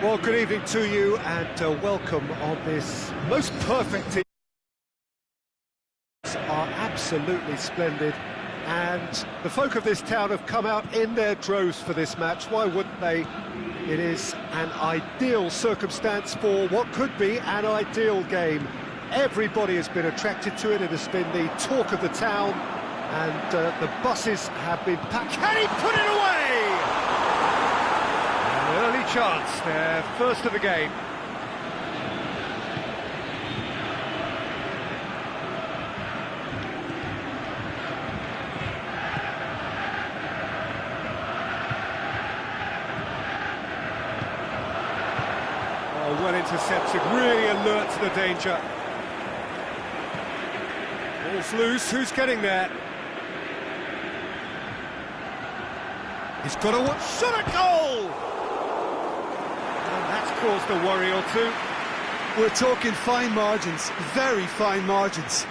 Well, good evening to you and welcome on this most perfect team. Are absolutely splendid, and the folk of this town have come out in their droves for this match. Why wouldn't they? It is an ideal circumstance for what could be an ideal game. Everybody has been attracted to it. It has been the talk of the town, and the buses have been packed. Can he put it away? An early chance there, first of the game. Oh, well intercepted, really alert to the danger. Ball's loose, who's getting there? He's got a shot at goal! And that's caused a worry or two. We're talking fine margins, very fine margins.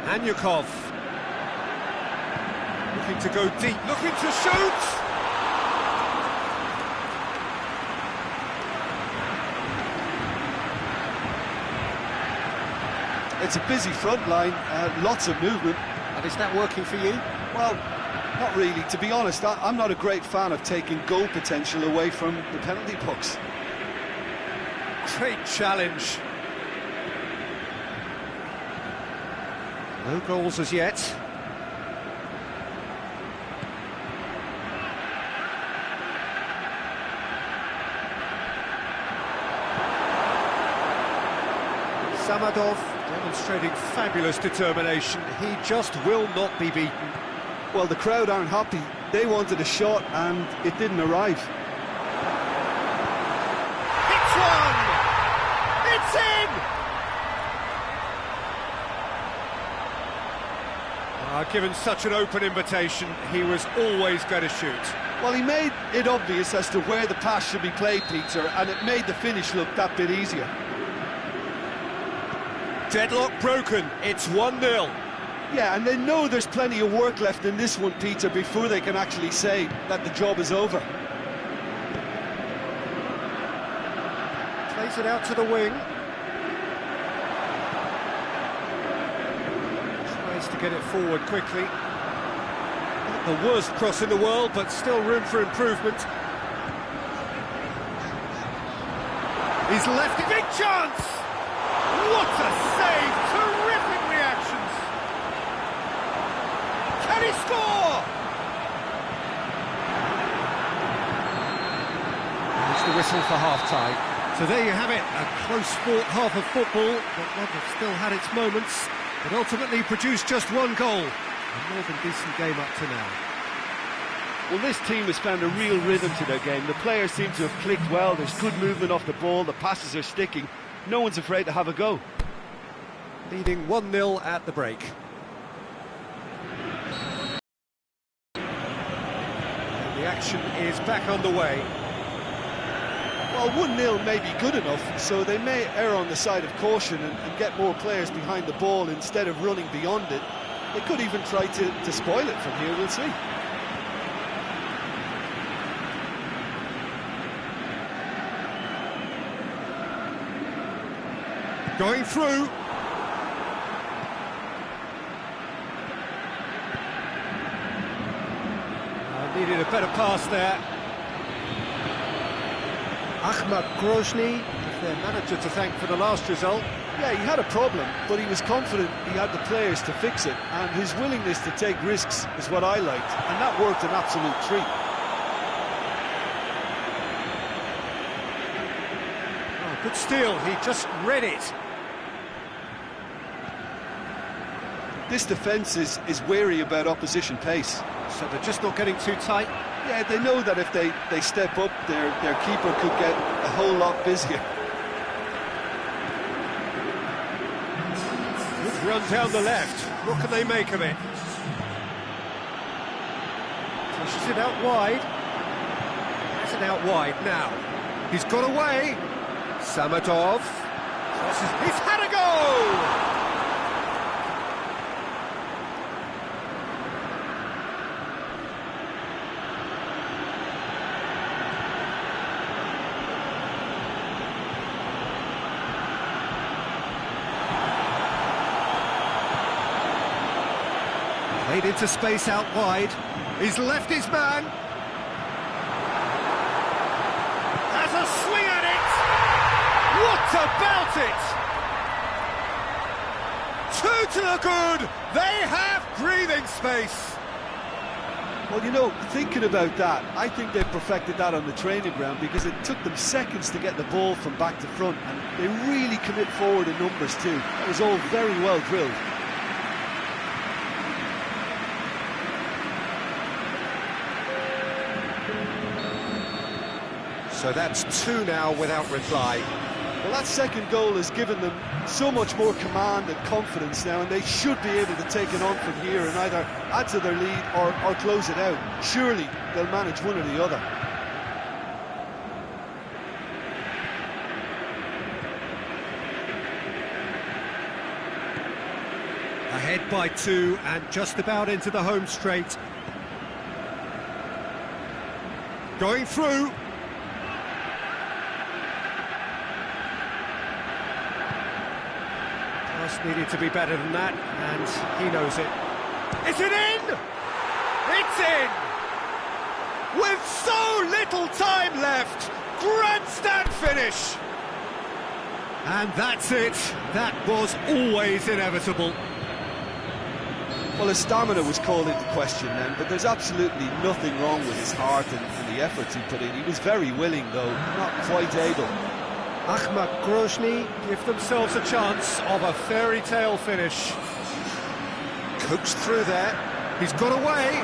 Anyukov. Looking to go deep, looking to shoot! It's a busy front line, lots of movement. And is that working for you? Well, not really. To be honest, I'm not a great fan of taking goal potential away from the penalty box. Great challenge. No goals as yet. Samadov demonstrating fabulous determination. He just will not be beaten. Well, the crowd aren't happy. They wanted a shot and it didn't arrive. It's one! It's in! Given such an open invitation, he was always going to shoot. Well, he made it obvious as to where the pass should be played, Peter, and it made the finish look that bit easier. Deadlock broken, it's 1-0. Yeah, and they know there's plenty of work left in this one, Peter, before they can actually say that the job is over. Plays it out to the wing. Tries to get it forward quickly. Not the worst cross in the world, but still room for improvement. He's left it, big chance! What a save! Terrific reactions! Can he score? There's the whistle for half-time. So there you have it, a close-fought half of football, but one that still had its moments, but ultimately produced just one goal. A more than decent game up to now. Well, this team has found a real rhythm to their game. The players seem to have clicked well, there's good movement off the ball, the passes are sticking. No one's afraid to have a go. Leading 1-0 at the break. And the action is back underway. Well, 1-0 may be good enough, so they may err on the side of caution and get more players behind the ball instead of running beyond it. They could even try to spoil it from here, we'll see. Going through. Needed a better pass there. Ahmad Grozny, their manager to thank for the last result. Yeah, he had a problem, but he was confident he had the players to fix it, and his willingness to take risks is what I liked, and that worked an absolute treat. Oh, good steal, he just read it. This defence is wary about opposition pace. So they're just not getting too tight? Yeah, they know that if they step up, their keeper could get a whole lot busier. Good run down the left. What can they make of it? Pushes it out wide. Gets it out wide now. He's got away. Samadov crosses. He's had a go! Played into space out wide. He's left his man. Has a swing at it. What about it? Two to the good. They have breathing space. Well, you know, thinking about that, I think they've perfected that on the training ground because it took them seconds to get the ball from back to front, and they really commit forward in numbers too. That was all very well drilled. So that's two now without reply. Well, that second goal has given them so much more command and confidence now, and they should be able to take it on from here and either add to their lead or close it out. Surely they'll manage one or the other. Ahead by two and just about into the home straight. Going through. Needed to be better than that, and he knows it. Is it in? It's in! With so little time left! Grandstand finish! And that's it. That was always inevitable. Well, his stamina was called into question then, but there's absolutely nothing wrong with his heart and the efforts he put in. He was very willing, though, not quite able. Ahmad Grozny give themselves a chance of a fairy tale finish. Coaxed through there. He's got away.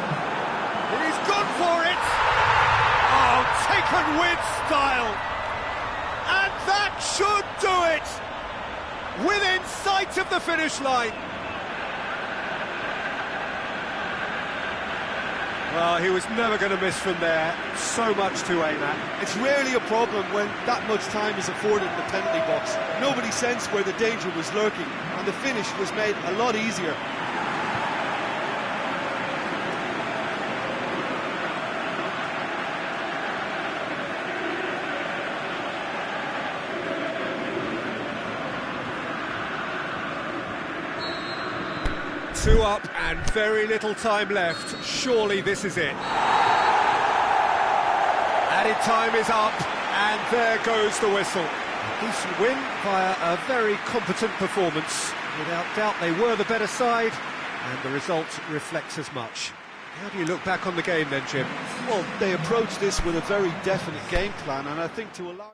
He's gone for it. Oh, taken with style. And that should do it. Within sight of the finish line. Well, he was never going to miss from there. So much to aim at. It's rarely a problem when that much time is afforded in the penalty box. Nobody sensed where the danger was lurking, and the finish was made a lot easier. Two up and very little time left. Surely this is it. Added time is up, and there goes the whistle. A decent win via a very competent performance. Without doubt, they were the better side, and the result reflects as much. How do you look back on the game then, Jim? Well, they approached this with a very definite game plan, and I think to allow...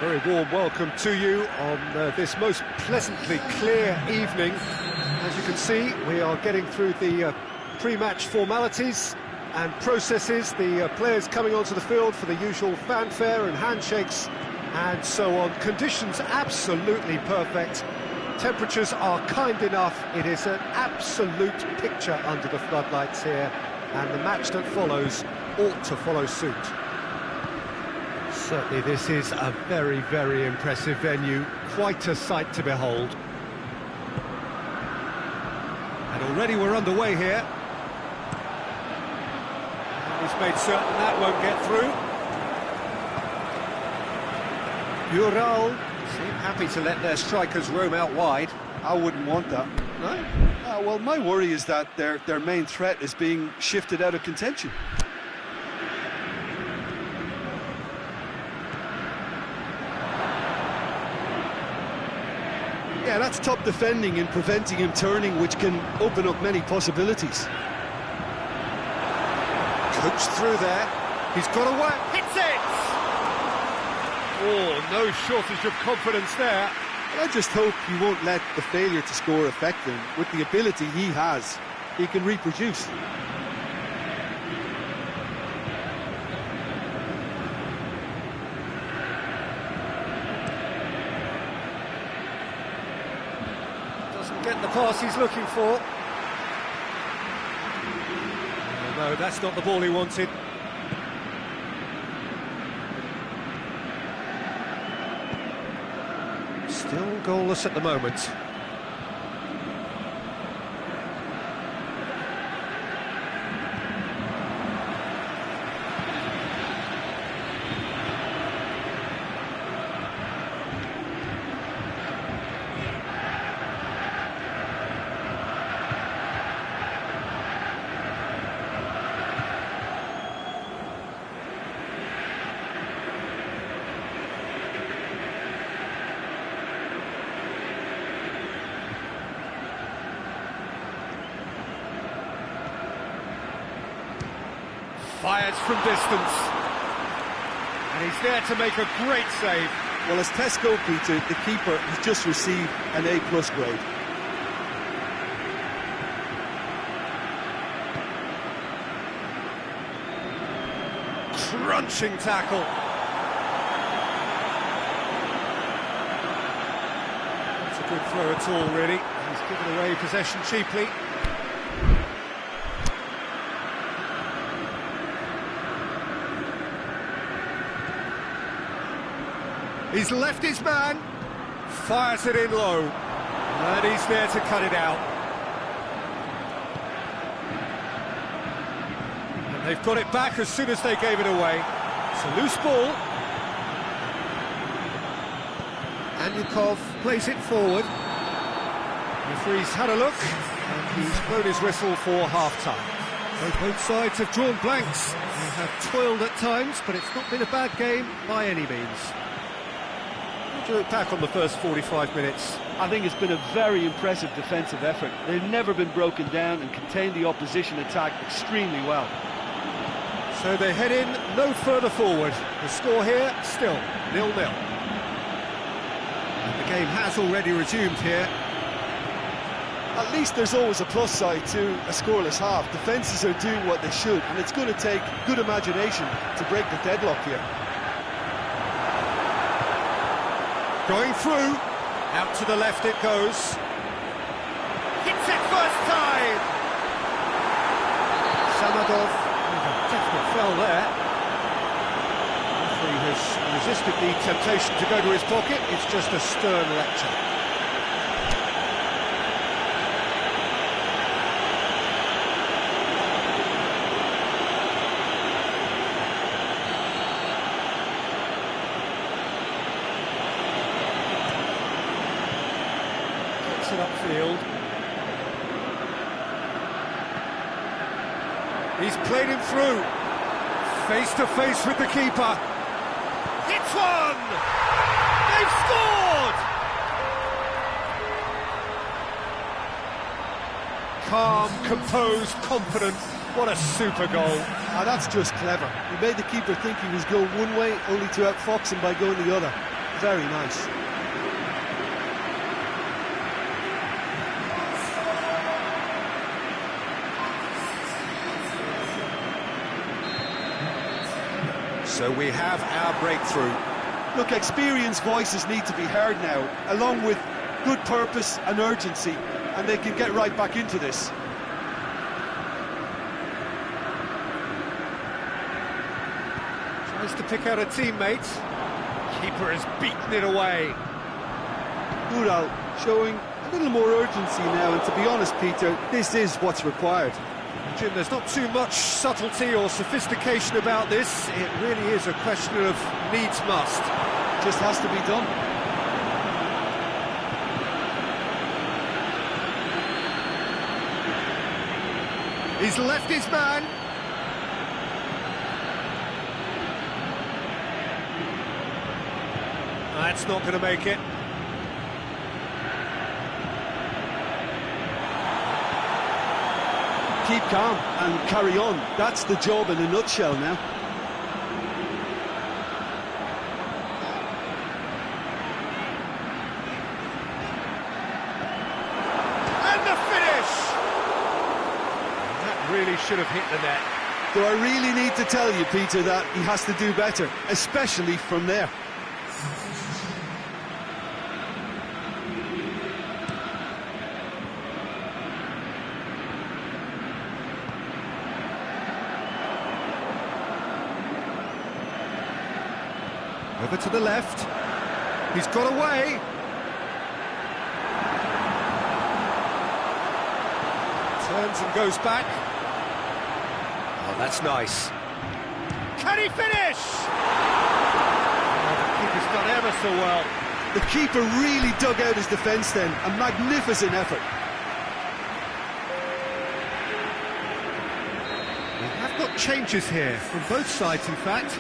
Very warm welcome to you on this most pleasantly clear evening. As you can see, we are getting through the pre-match formalities and processes, the players coming onto the field for the usual fanfare and handshakes and so on. Conditions absolutely perfect. Temperatures are kind enough. It is an absolute picture under the floodlights here, and the match that follows ought to follow suit. Certainly this is a very, very impressive venue, quite a sight to behold. And already we're underway here. He's made certain that won't get through. Ural seem happy to let their strikers roam out wide. I wouldn't want that. No? Well, my worry is that their main threat is being shifted out of contention. Yeah, that's top defending and preventing him turning, which can open up many possibilities. Coached through there. He's got away. Hits it! Oh, no shortage of confidence there. I just hope he won't let the failure to score affect him. With the ability he has, he can reproduce. Doesn't get the pass he's looking for. No, that's not the ball he wanted. Still goalless at the moment. Fires from distance. And he's there to make a great save. Well, as Tesco, Peter, the keeper has just received an A+ grade. Crunching tackle. Not a good throw at all, really. He's given away possession cheaply. He's left his man, fires it in low, and he's there to cut it out. And they've got it back as soon as they gave it away. It's a loose ball. Anyukov plays it forward. The referee's had a look, and he's blown his whistle for half-time. Both sides have drawn blanks. They have toiled at times, but it's not been a bad game by any means. Look back on the first 45 minutes. I think it's been a very impressive defensive effort. They've never been broken down and contained the opposition attack extremely well. So they head in no further forward. The score here, still 0-0. And the game has already resumed here. At least there's always a plus side to a scoreless half. Defences are doing what they should, and it's going to take good imagination to break the deadlock here. Going through, out to the left it goes. Hits it first time! Samadov, a definite foul there. Referee has resisted the temptation to go to his pocket. It's just a stern lecture. It upfield. He's played him through. Face to face with the keeper. Hits one! They've scored! Calm, composed, confident. What a super goal. That's just clever. He made the keeper think he was going one way, only to outfox him by going the other. Very nice. So we have our breakthrough. Look, experienced voices need to be heard now, along with good purpose and urgency, and they can get right back into this. Tries to pick out a teammate. Keeper has beaten it away. Ural showing a little more urgency now, and to be honest, Peter, this is what's required. Jim, there's not too much subtlety or sophistication about this. It really is a question of needs must. Just has to be done. He's left his man. That's not going to make it. Keep calm and carry on. That's the job in a nutshell now. And the finish! That really should have hit the net. Do I really need to tell you, Peter, that he has to do better, especially from there? Over to the left. He's got away. Turns and goes back. Oh, that's nice. Can he finish? Oh, the keeper's done ever so well. The keeper really dug out his defence then. A magnificent effort. We have got changes here, from both sides, in fact.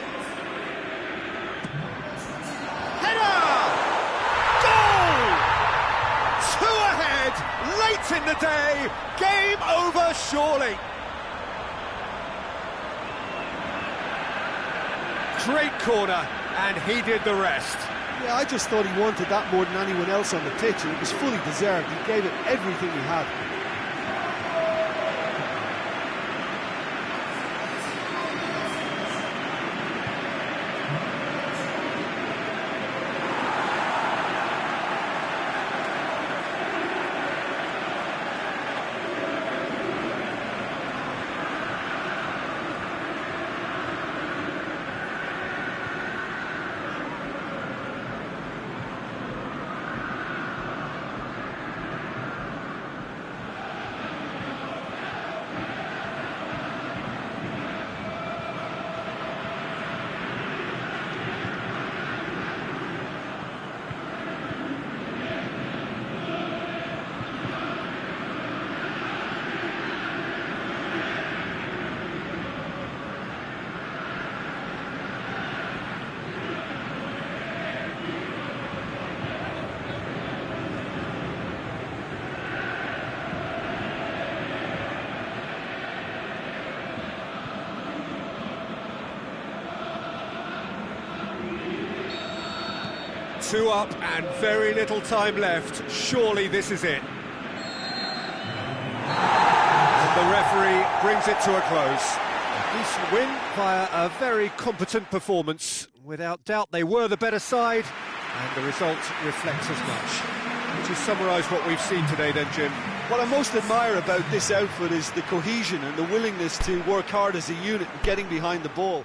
Late in the day, game over surely. Great corner, and he did the rest. Yeah, I just thought he wanted that more than anyone else on the pitch, and it was fully deserved. He gave it everything he had. Two up and very little time left. Surely this is it. And the referee brings it to a close. A decent win via a very competent performance. Without doubt, they were the better side, and the result reflects as much. Just summarise what we've seen today then, Jim. What I most admire about this outfit is the cohesion and the willingness to work hard as a unit and getting behind the ball.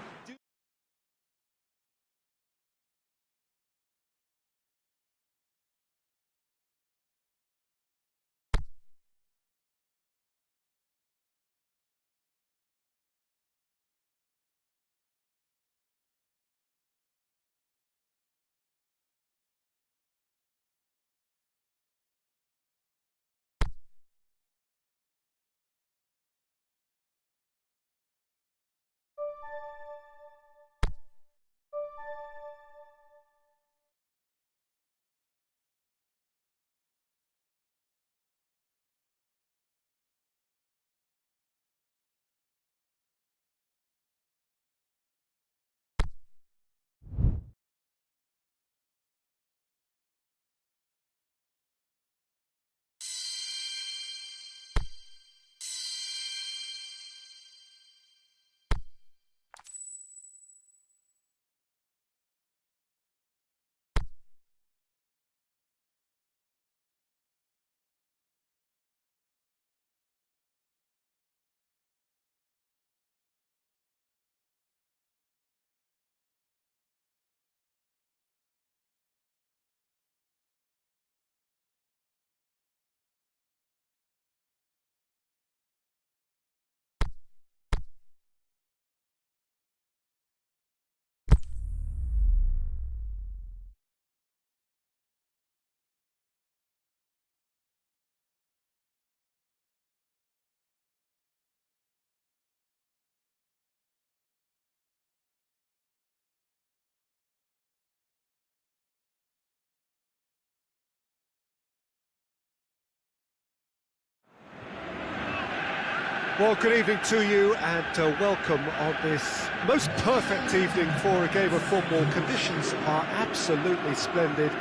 Well, good evening to you and welcome on this most perfect evening for a game of football. Conditions are absolutely splendid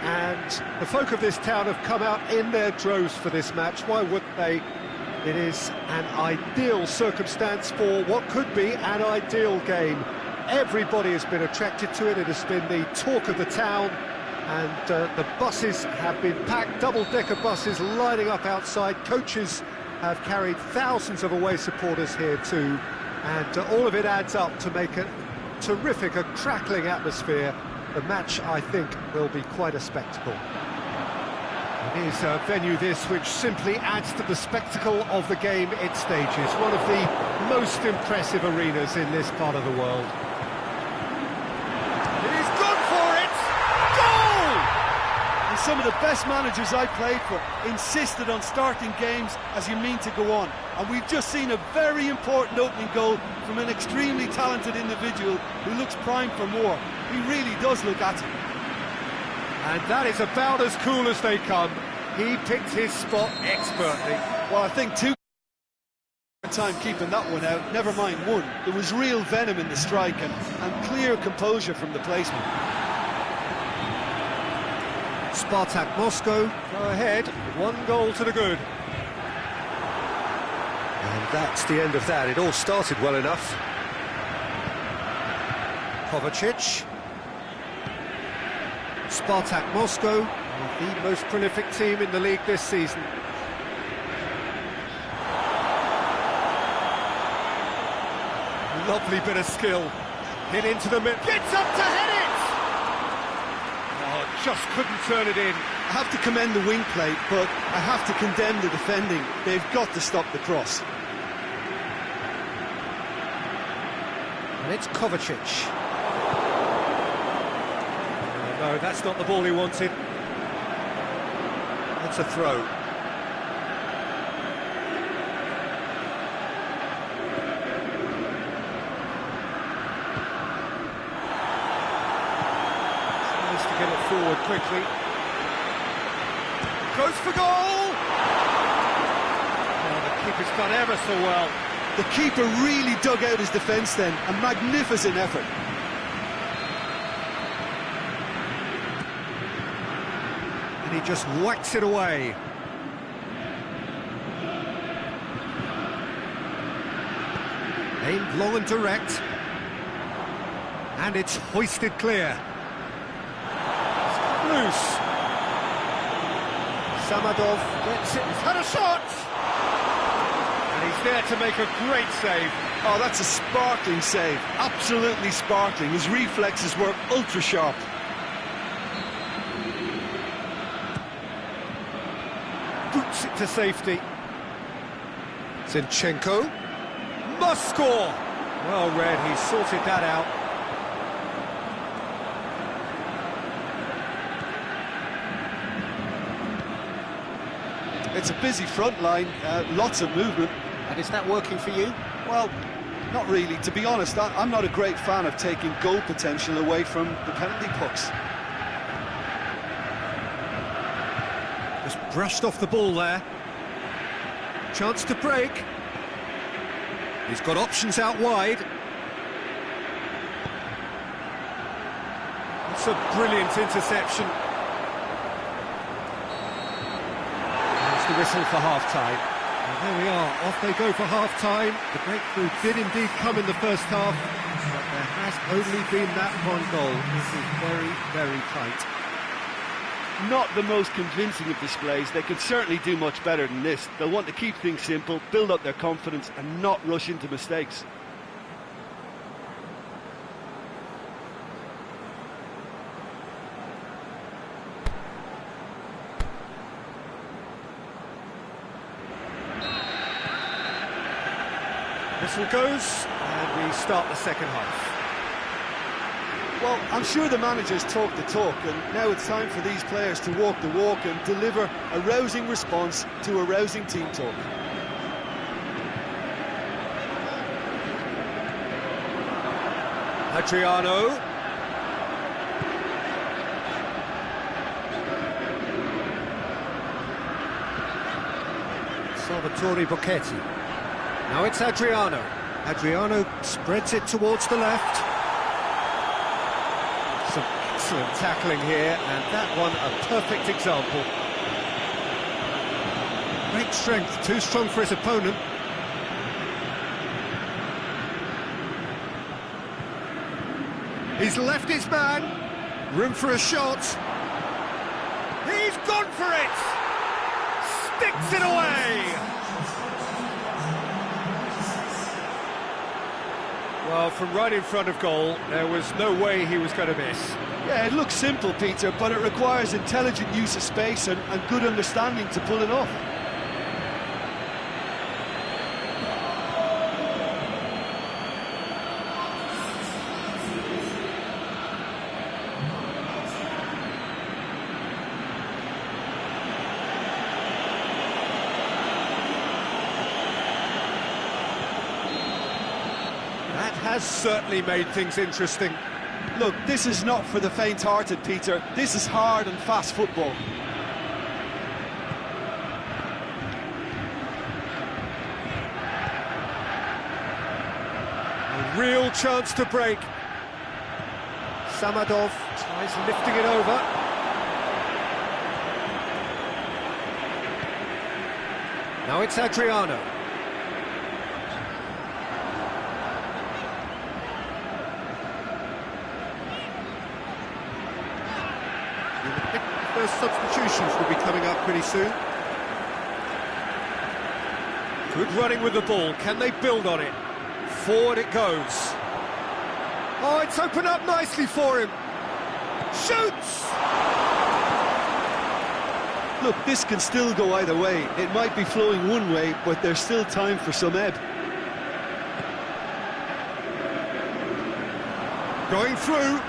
and the folk of this town have come out in their droves for this match. Why wouldn't they? It is an ideal circumstance for what could be an ideal game. Everybody has been attracted to it. It has been the talk of the town and the buses have been packed, double-decker buses lining up outside. Coaches have carried thousands of away supporters here too, and all of it adds up to make a terrific, a crackling atmosphere. The match, I think, will be quite a spectacle. It is a venue this which simply adds to the spectacle of the game it stages. One of the most impressive arenas in this part of the world. He's gone for it! Goal! And some of the best managers I played for insisted on starting games as you mean to go on. And we've just seen a very important opening goal from an extremely talented individual who looks primed for more. He really does look at it. And that is about as cool as they come. He picked his spot expertly. Well, I think two time keeping that one out, never mind one. There was real venom in the strike and clear composure from the placement. Spartak Moscow go ahead, 1 goal to the good. And that's the end of that. It all started well enough. Kovacic. Spartak Moscow, the most prolific team in the league this season. Lovely bit of skill. Hit into the middle. Gets up to head it! Oh, just couldn't turn it in. I have to commend the wing play, but I have to condemn the defending. They've got to stop the cross. And it's Kovacic. No, that's not the ball he wanted. That's a throw. Nice to get it forward quickly. Goes for goal! Oh, the keeper's done ever so well. The keeper really dug out his defence then. A magnificent effort. He just whacks it away. Aimed long and direct. And it's hoisted clear. It's cut loose. Samadov gets it. He's had a shot! And he's there to make a great save. Oh, that's a sparkling save. Absolutely sparkling. His reflexes were ultra-sharp. Boots it to safety. Zinchenko must score. Well read, he sorted that out. It's a busy front line, lots of movement. And is that working for you? Well, not really. To be honest, I'm not a great fan of taking goal potential away from the penalty pucks. Just brushed off the ball there. Chance to break. He's got options out wide. It's a brilliant interception. There's the whistle for half-time. And there we are, off they go for half-time. The breakthrough did indeed come in the first half, but there has only been that one goal. This is very, very tight. Not the most convincing of displays. They could certainly do much better than this. They'll want to keep things simple, build up their confidence and not rush into mistakes. Whistle goes, and we start the second half. Well, I'm sure the managers talk the talk, and now it's time for these players to walk the walk and deliver a rousing response to a rousing team talk. Adriano. Salvatore Bocchetti. Now it's Adriano. Adriano spreads it towards the left. Some excellent tackling here, and that one a perfect example. Great strength, too strong for his opponent. He's left his man. Room for a shot. He's gone for it! Sticks it away! Well, from right in front of goal, there was no way he was going to miss. Yeah, it looks simple, Peter, but it requires intelligent use of space and good understanding to pull it off. Has certainly made things interesting. Look, this is not for the faint-hearted, Peter. This is hard and fast football. A real chance to break. Samadov tries lifting it over. Now it's Adriano. First substitutions will be coming up pretty soon. Good running with the ball. Can they build on it? Forward it goes. Oh, it's opened up nicely for him. Shoots! Look, this can still go either way. It might be flowing one way, but there's still time for some ebb. Going through.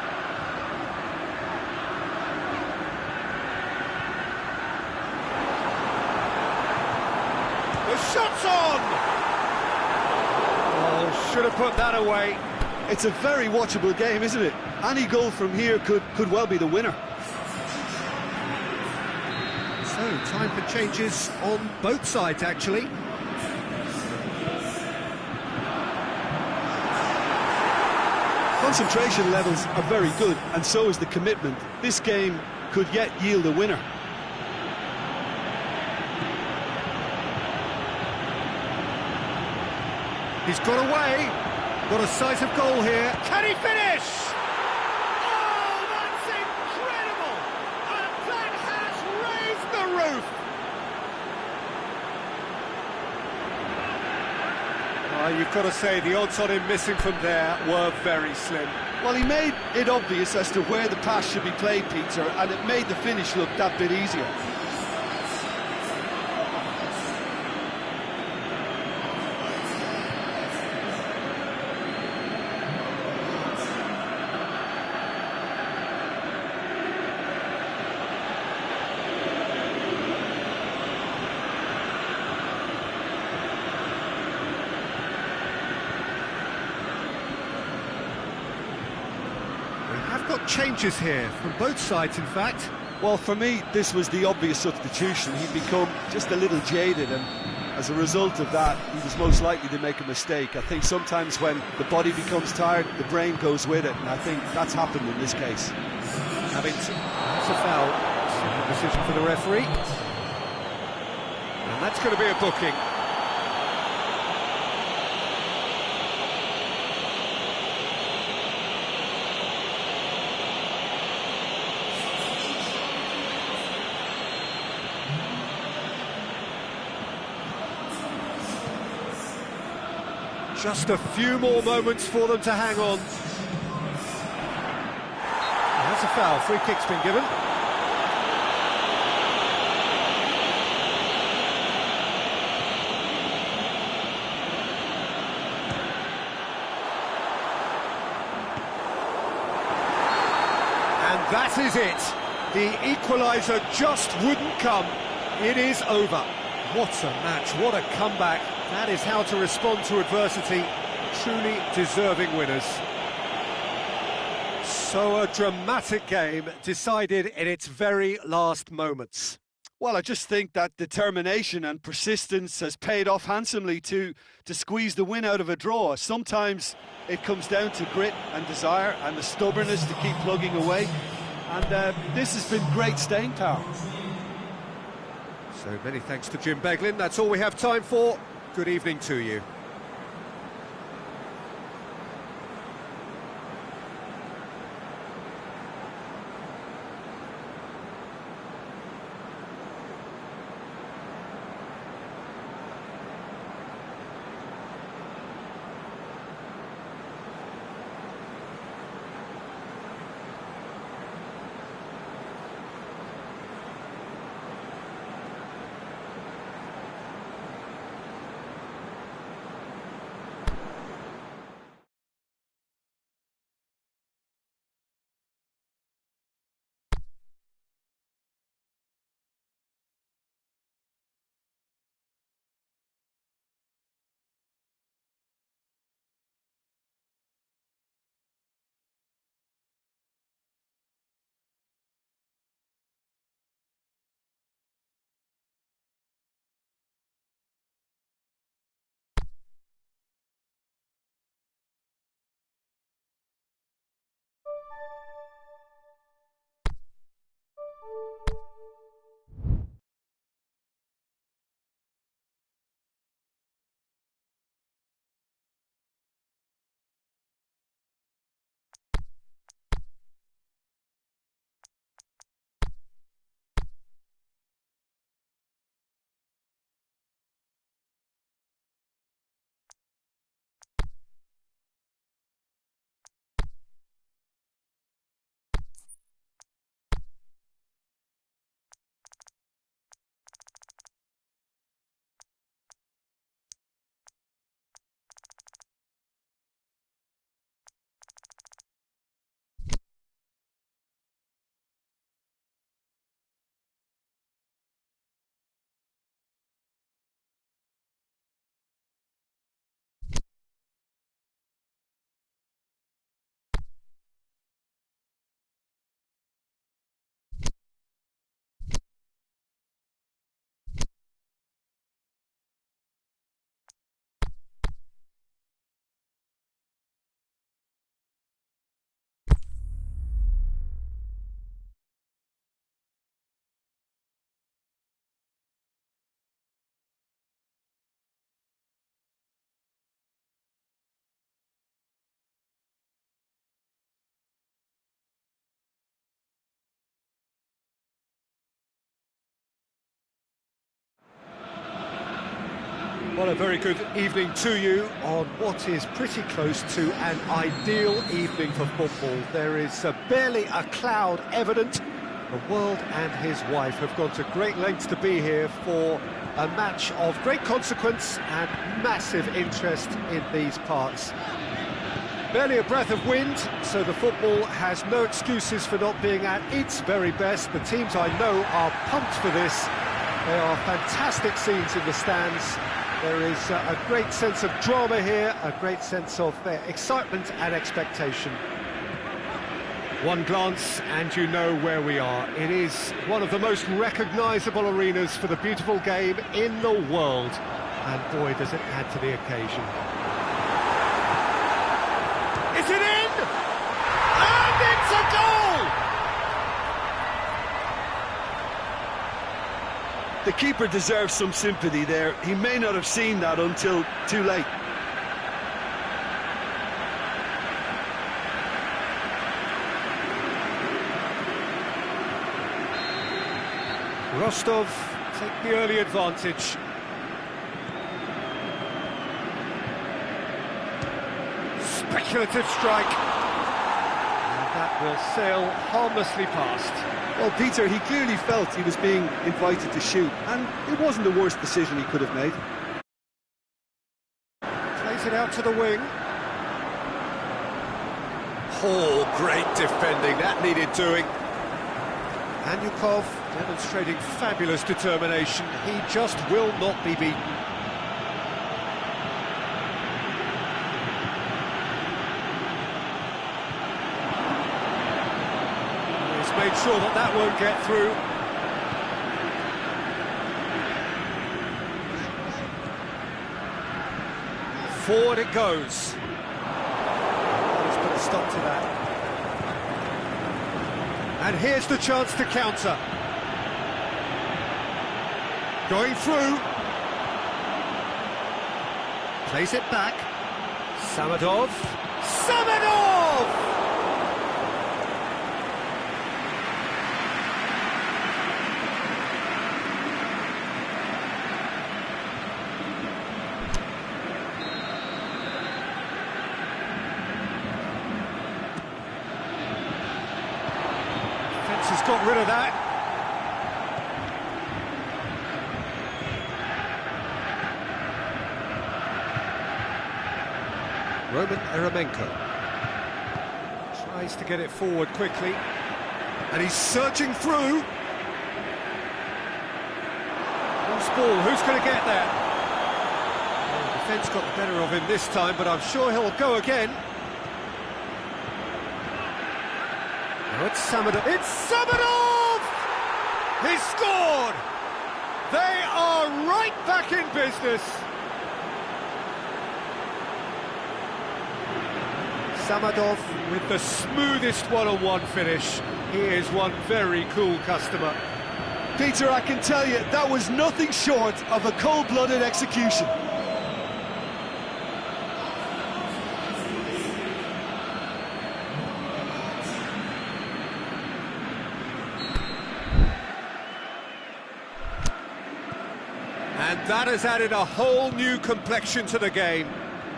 The shot's on! Oh, should have put that away. It's a very watchable game, isn't it? Any goal from here could well be the winner. So, time for changes on both sides, actually. Concentration levels are very good, and so is the commitment. This game could yet yield a winner. He's got away. Got a sight of goal here. Can he finish? Oh, that's incredible! And that has raised the roof. You've got to say the odds on him missing from there were very slim. Well, he made it obvious as to where the pass should be played, Peter, and it made the finish look that bit easier. Got changes here from both sides, in fact. Well, for me, this was the obvious substitution. He'd become just a little jaded, and as a result of that, he was most likely to make a mistake. I think sometimes when the body becomes tired, the brain goes with it, and I think that's happened in this case. That's a foul. Simple decision for the referee. And that's going to be a booking. Just a few more moments for them to hang on. That's a foul. Free kick's been given. And that is it. The equaliser just wouldn't come. It is over. What a match, what a comeback. That is how to respond to adversity. Truly deserving winners. So a dramatic game decided in its very last moments. Well, I just think that determination and persistence has paid off handsomely to squeeze the win out of a draw. Sometimes it comes down to grit and desire and the stubbornness to keep plugging away. And this has been great staying power. So many thanks to Jim Beglin. That's all we have time for. Good evening to you. Well, a very good evening to you on what is pretty close to an ideal evening for football. There is barely a cloud evident. The world and his wife have gone to great lengths to be here for a match of great consequence and massive interest in these parts. Barely a breath of wind, so the football has no excuses for not being at its very best. The teams I know are pumped for this. There are fantastic scenes in the stands. There is a great sense of drama here, a great sense of excitement and expectation. One glance and you know where we are. It is one of the most recognisable arenas for the beautiful game in the world. And boy, does it add to the occasion. Is it in? And it's a goal! The keeper deserves some sympathy there. He may not have seen that until too late. Rostov take the early advantage. Speculative strike. And that will sail harmlessly past. Well, Peter, he clearly felt he was being invited to shoot, and it wasn't the worst decision he could have made. Plays it out to the wing. Oh, great defending, that needed doing. Anyukov demonstrating fabulous determination. He just will not be beaten. He's made sure that that won't get through. Forward it goes. He's put a stop to that. And here's the chance to counter. Going through. Plays it back. Samadov. Samadov! Defence has got rid of that. Roman Eremenko tries to get it forward quickly, and he's searching through. Loose ball, who's going to get there? Well, the defence got the better of him this time, but I'm sure he'll go again. Now it's Samadov. It's Samadov! He scored! They are right back in business. Samadov with the smoothest one-on-one finish. He is one very cool customer. Peter, I can tell you, that was nothing short of a cold-blooded execution. And that has added a whole new complexion to the game.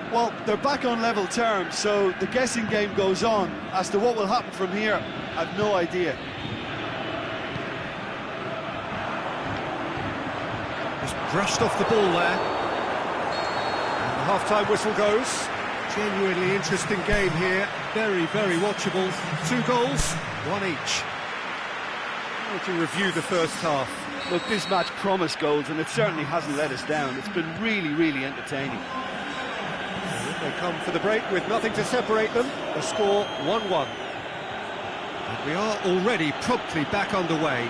Well, they're back on level terms, so the guessing game goes on. As to what will happen from here, I've no idea. Just brushed off the ball there. And the half-time whistle goes. Genuinely interesting game here. Very, very watchable. 2 goals, 1 each. How would you review the first half? Look, this match promised goals, and it certainly hasn't let us down. It's been really, really entertaining. They come for the break with nothing to separate them. The score 1-1. And we are already promptly back underway.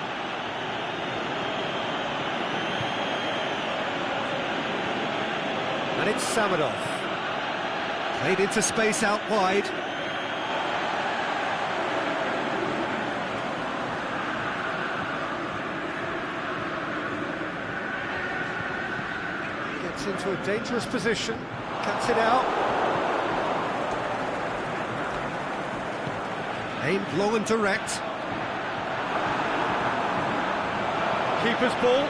And it's Samadov. Played into space out wide. Gets into a dangerous position. Cuts it out. Aimed long and direct. Keeper's ball.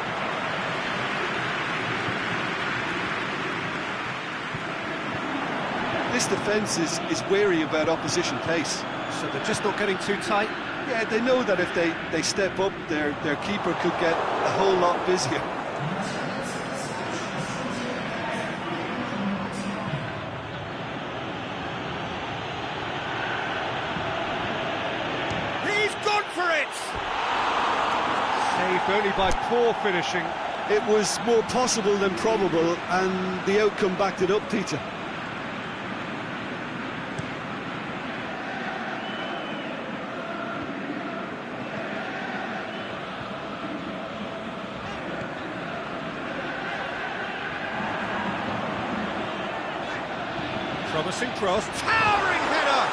This defence is wary about opposition pace. So they're just not getting too tight. Yeah, they know that if they step up, their keeper could get a whole lot busier. Saved only by poor finishing. It was more possible than probable, and the outcome backed it up, Peter. Promising cross, towering header!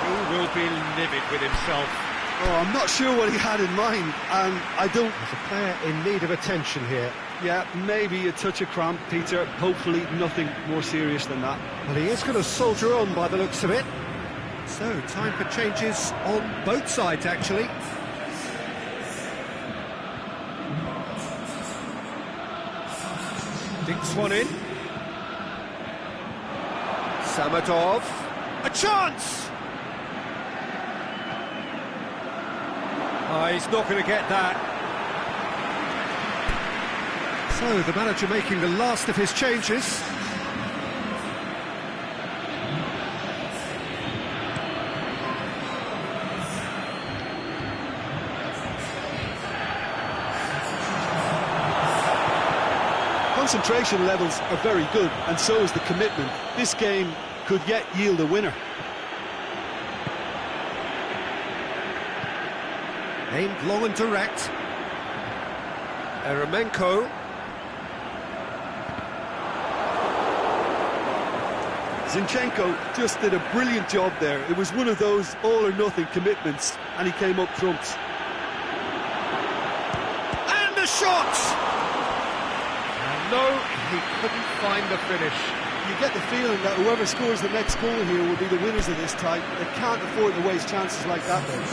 He will be livid with himself. Oh, I'm not sure what he had in mind, and I don't... There's a player in need of attention here. Yeah, maybe a touch of cramp, Peter. Hopefully nothing more serious than that. Well, he is going to soldier on by the looks of it. So, time for changes on both sides, actually. Dinks one in. Samadov. A chance! Oh, he's not going to get that. So, the manager making the last of his changes. Concentration levels are very good, and so is the commitment. This game could yet yield a winner. Aimed long and direct. Eremenko. Zinchenko just did a brilliant job there. It was one of those all-or-nothing commitments, and he came up trumps. And the shot! And no, he couldn't find the finish. You get the feeling that whoever scores the next goal here will be the winners of this tie. They can't afford to waste chances like that, though.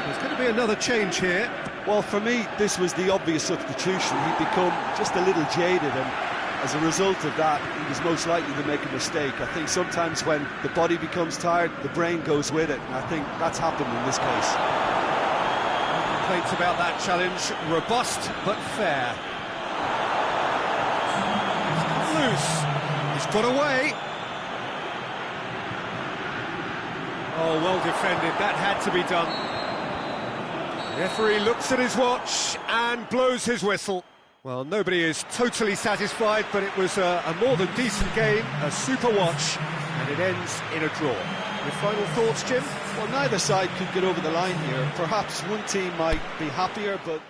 There's going to be another change here. Well, for me, this was the obvious substitution. He'd become just a little jaded, and as a result of that, he was most likely to make a mistake. I think sometimes when the body becomes tired, the brain goes with it, and I think that's happened in this case. No complaints about that challenge. Robust, but fair. He's got loose. He's got away. Oh, well defended. That had to be done. The referee looks at his watch and blows his whistle. Well, nobody is totally satisfied, but it was a more than decent game, a super watch, and it ends in a draw. Your final thoughts, Jim? Well, neither side could get over the line here. Perhaps one team might be happier, but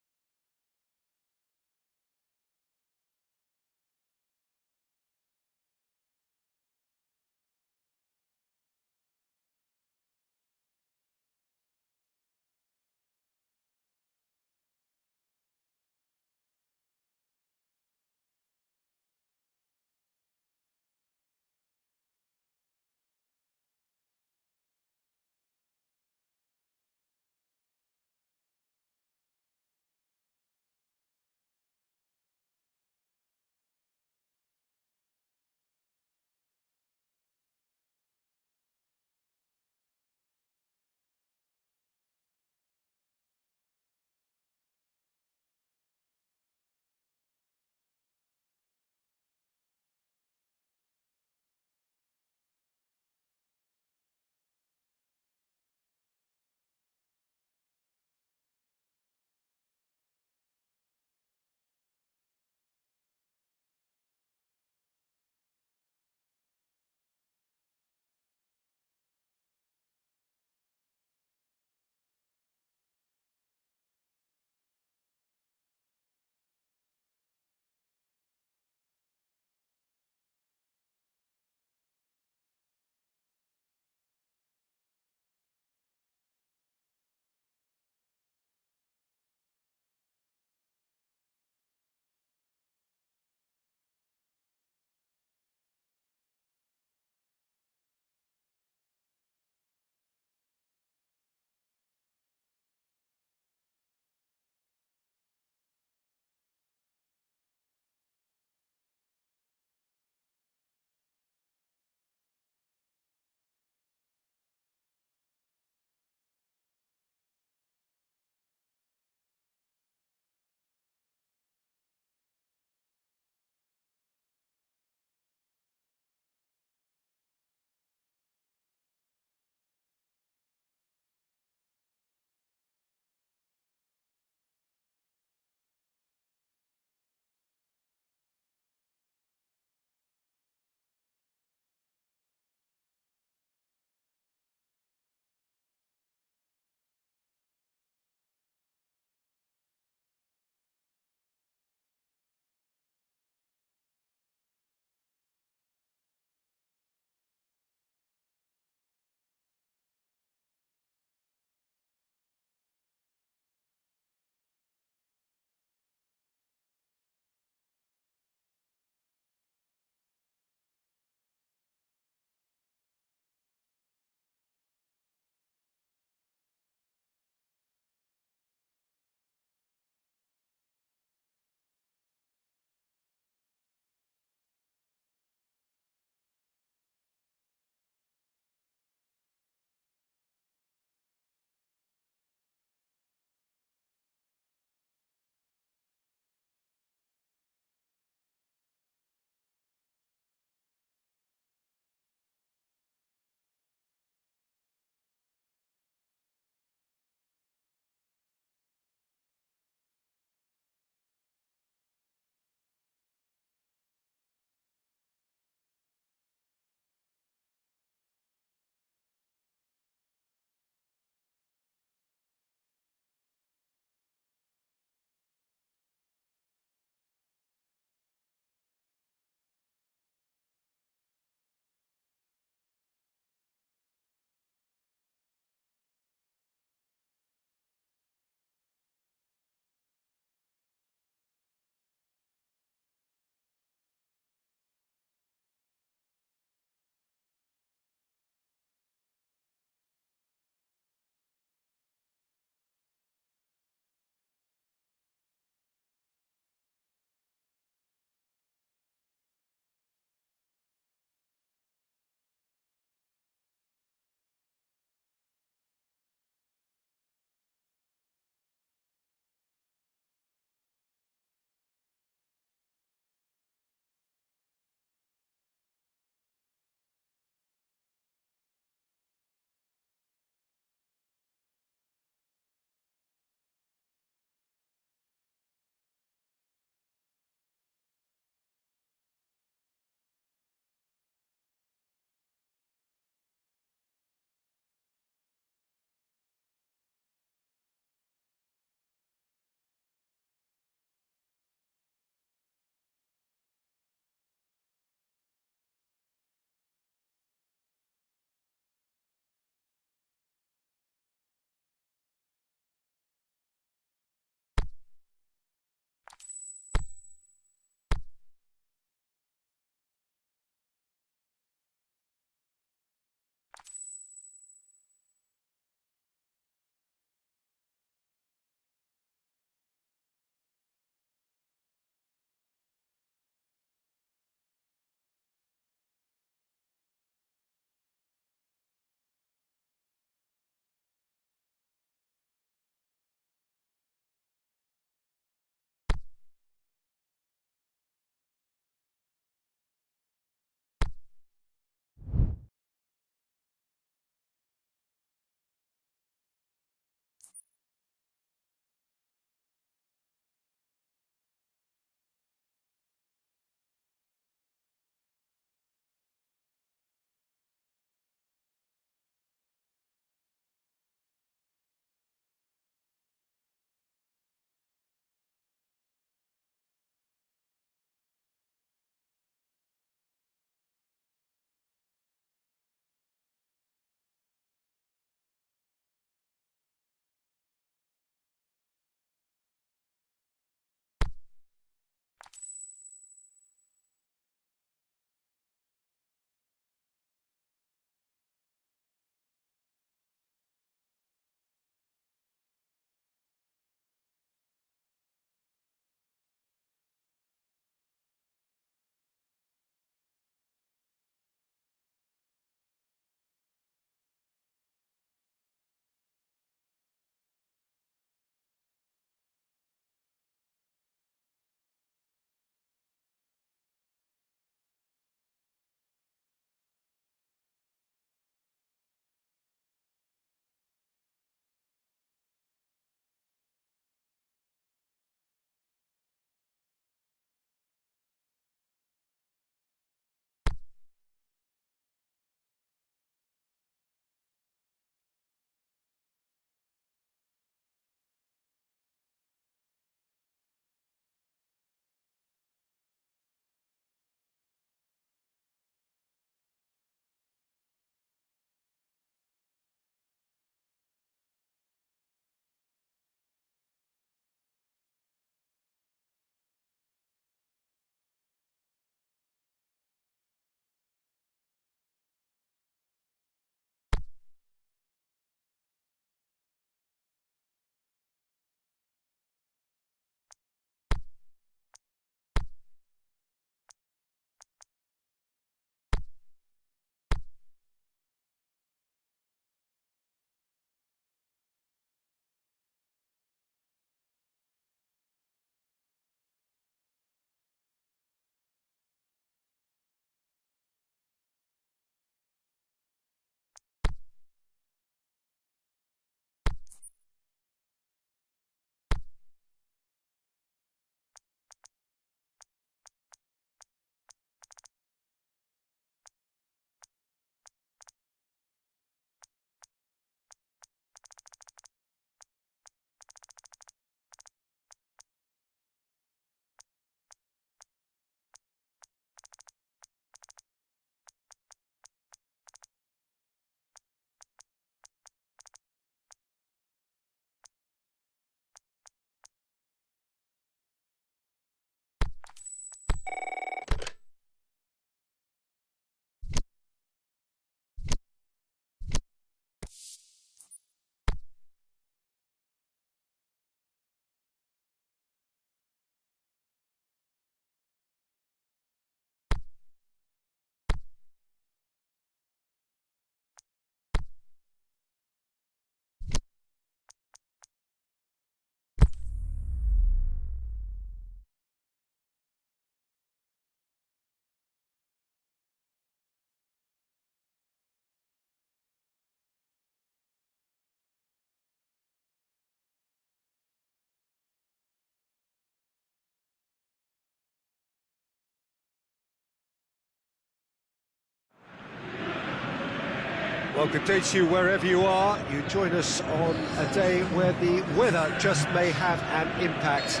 Well, good day to you wherever you are. You join us on a day where the weather just may have an impact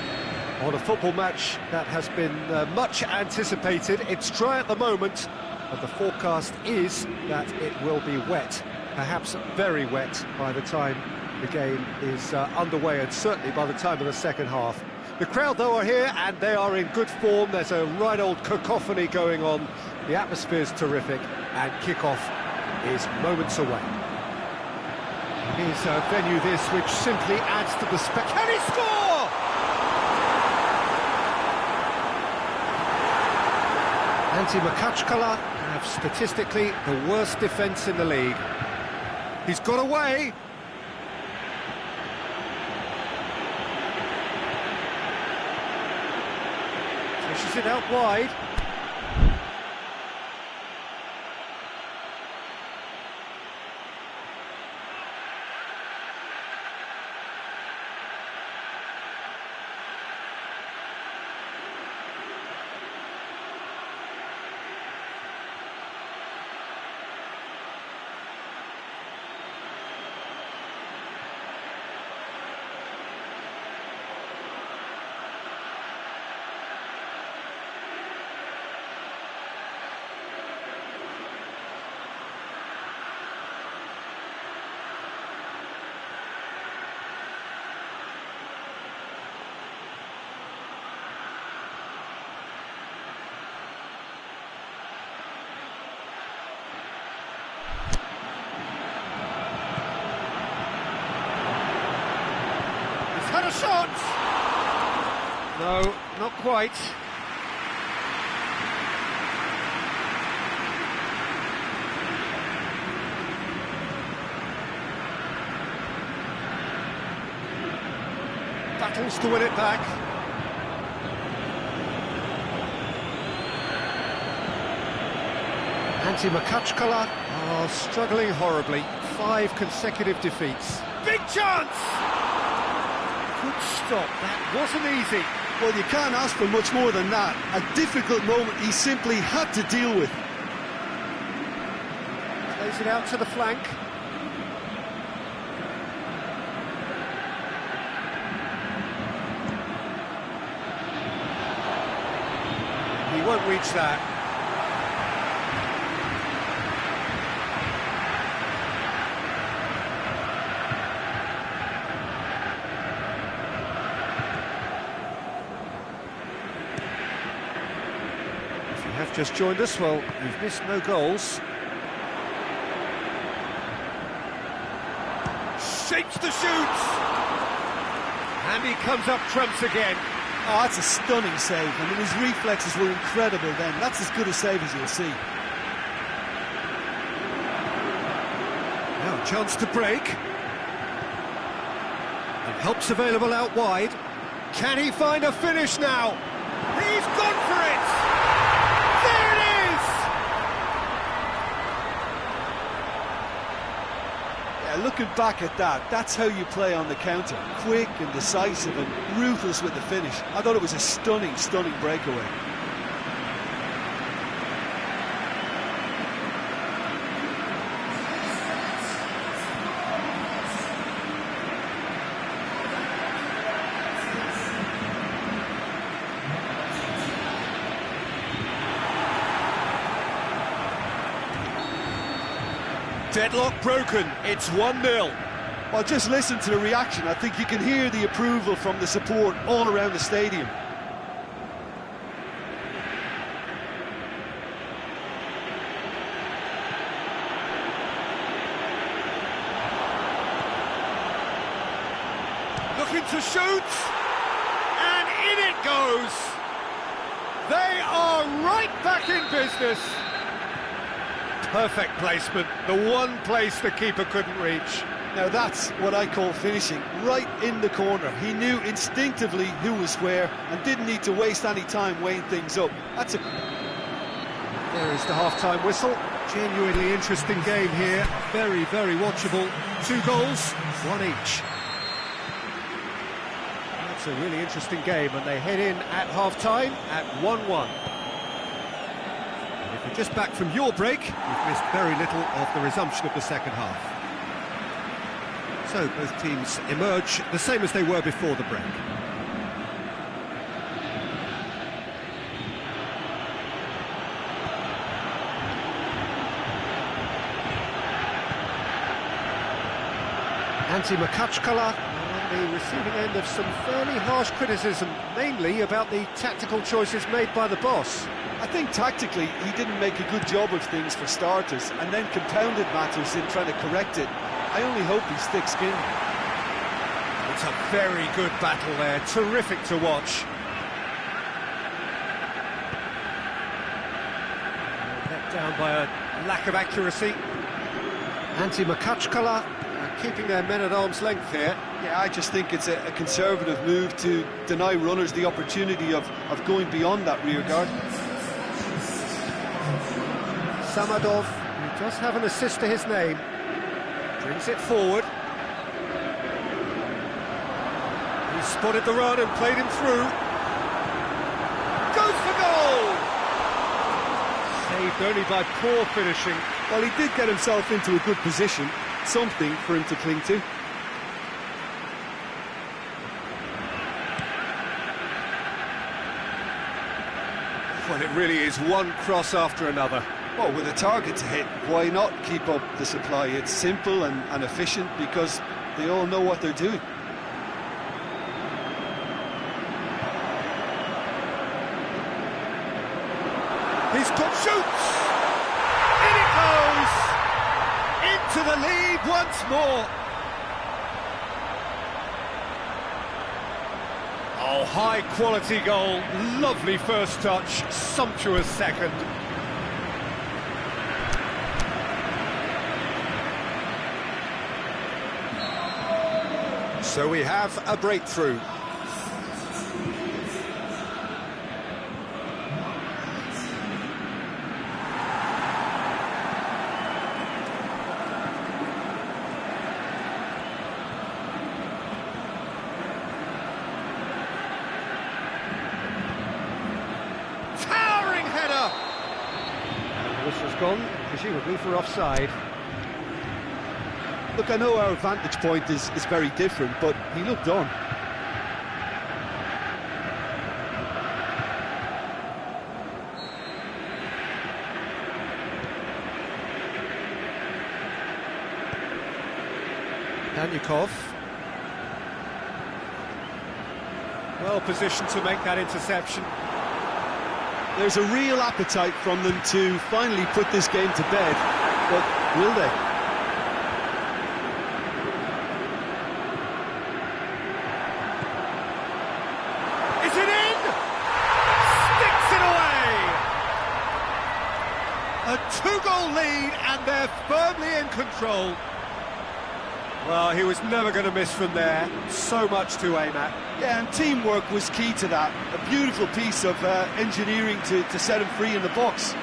on a football match that has been much anticipated. It's dry at the moment, but the forecast is that it will be wet, perhaps very wet by the time the game is underway, and certainly by the time of the second half. The crowd, though, are here, and they are in good form. There's a right old cacophony going on. The atmosphere's terrific, and kick-off is moments away. Here's a venue this which simply adds to the Can he score? Anti-Makachkala have statistically the worst defence in the league. He's got away. Pushes it out wide. Had a shot! No, not quite. Battles to win it back. Anti-Makachkala are struggling horribly. 5 consecutive defeats. Big chance! Good stop, that wasn't easy. Well, you can't ask for much more than that. A difficult moment he simply had to deal with. Plays it out to the flank. He won't reach that. Have just joined us, well, you've missed no goals. Shapes the shoots! And he comes up trumps again. Oh, that's a stunning save. I mean, his reflexes were incredible then. That's as good a save as you'll see. Now a chance to break. And help's available out wide. Can he find a finish now? He's gone for it! Looking back at that, that's how you play on the counter. Quick and decisive and ruthless with the finish. I thought it was a stunning, stunning breakaway. Deadlock broken, it's 1-0. Well, just listen to the reaction. I think you can hear the approval from the support all around the stadium. Looking to shoot, and in it goes. They are right back in business. Perfect placement, the one place the keeper couldn't reach. Now that's what I call finishing, right in the corner. He knew instinctively who was where and didn't need to waste any time weighing things up. That's a... There is the half-time whistle. Genuinely interesting game here. Very, very watchable. 2 goals, 1 each. That's a really interesting game, and they head in at half-time at 1-1. Just back from your break, you've missed very little of the resumption of the second half. So both teams emerge the same as they were before the break. Antti Makachkala on the receiving end of some fairly harsh criticism, mainly about the tactical choices made by the boss. I think tactically he didn't make a good job of things for starters, and then compounded matters in trying to correct it. I only hope he's thick-skinned. It's a very good battle there, terrific to watch. Let down by a lack of accuracy. Antti Makachkala keeping their men at arm's length here. Yeah, I just think it's a conservative move to deny runners the opportunity of going beyond that rear guard. Samadov, who does have an assist to his name, brings it forward. He spotted the run and played him through. Goes for goal! Saved only by poor finishing. Well, he did get himself into a good position, something for him to cling to. Well, it really is one cross after another. Well, with a target to hit, why not keep up the supply? It's simple and efficient because they all know what they're doing. He's got shoots! In it goes! Into the lead once more! Oh, high-quality goal, lovely first touch, sumptuous second. So we have a breakthrough. Towering header! And the whistle's gone, presumably for offside. Look, I know our vantage point is very different, but he looked on. Danyukov. Well positioned to make that interception. There's a real appetite from them to finally put this game to bed, but will they? Is it in? Sticks it away! A two-goal lead and they're firmly in control. Well, he was never going to miss from there. So much to aim at. Yeah, and teamwork was key to that. A beautiful piece of engineering to set him free in the box.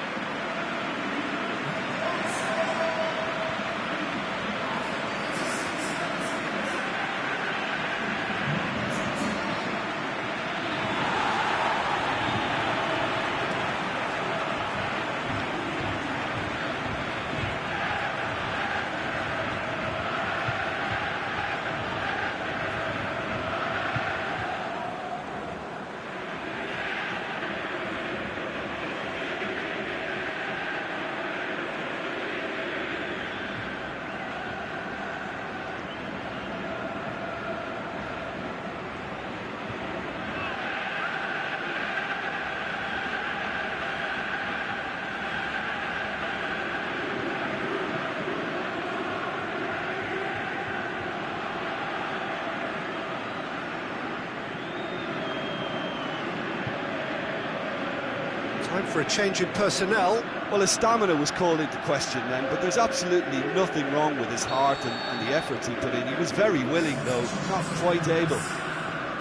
Time for a change in personnel. Well, his stamina was called into question then, but there's absolutely nothing wrong with his heart and the efforts he put in. He was very willing, though, not quite able.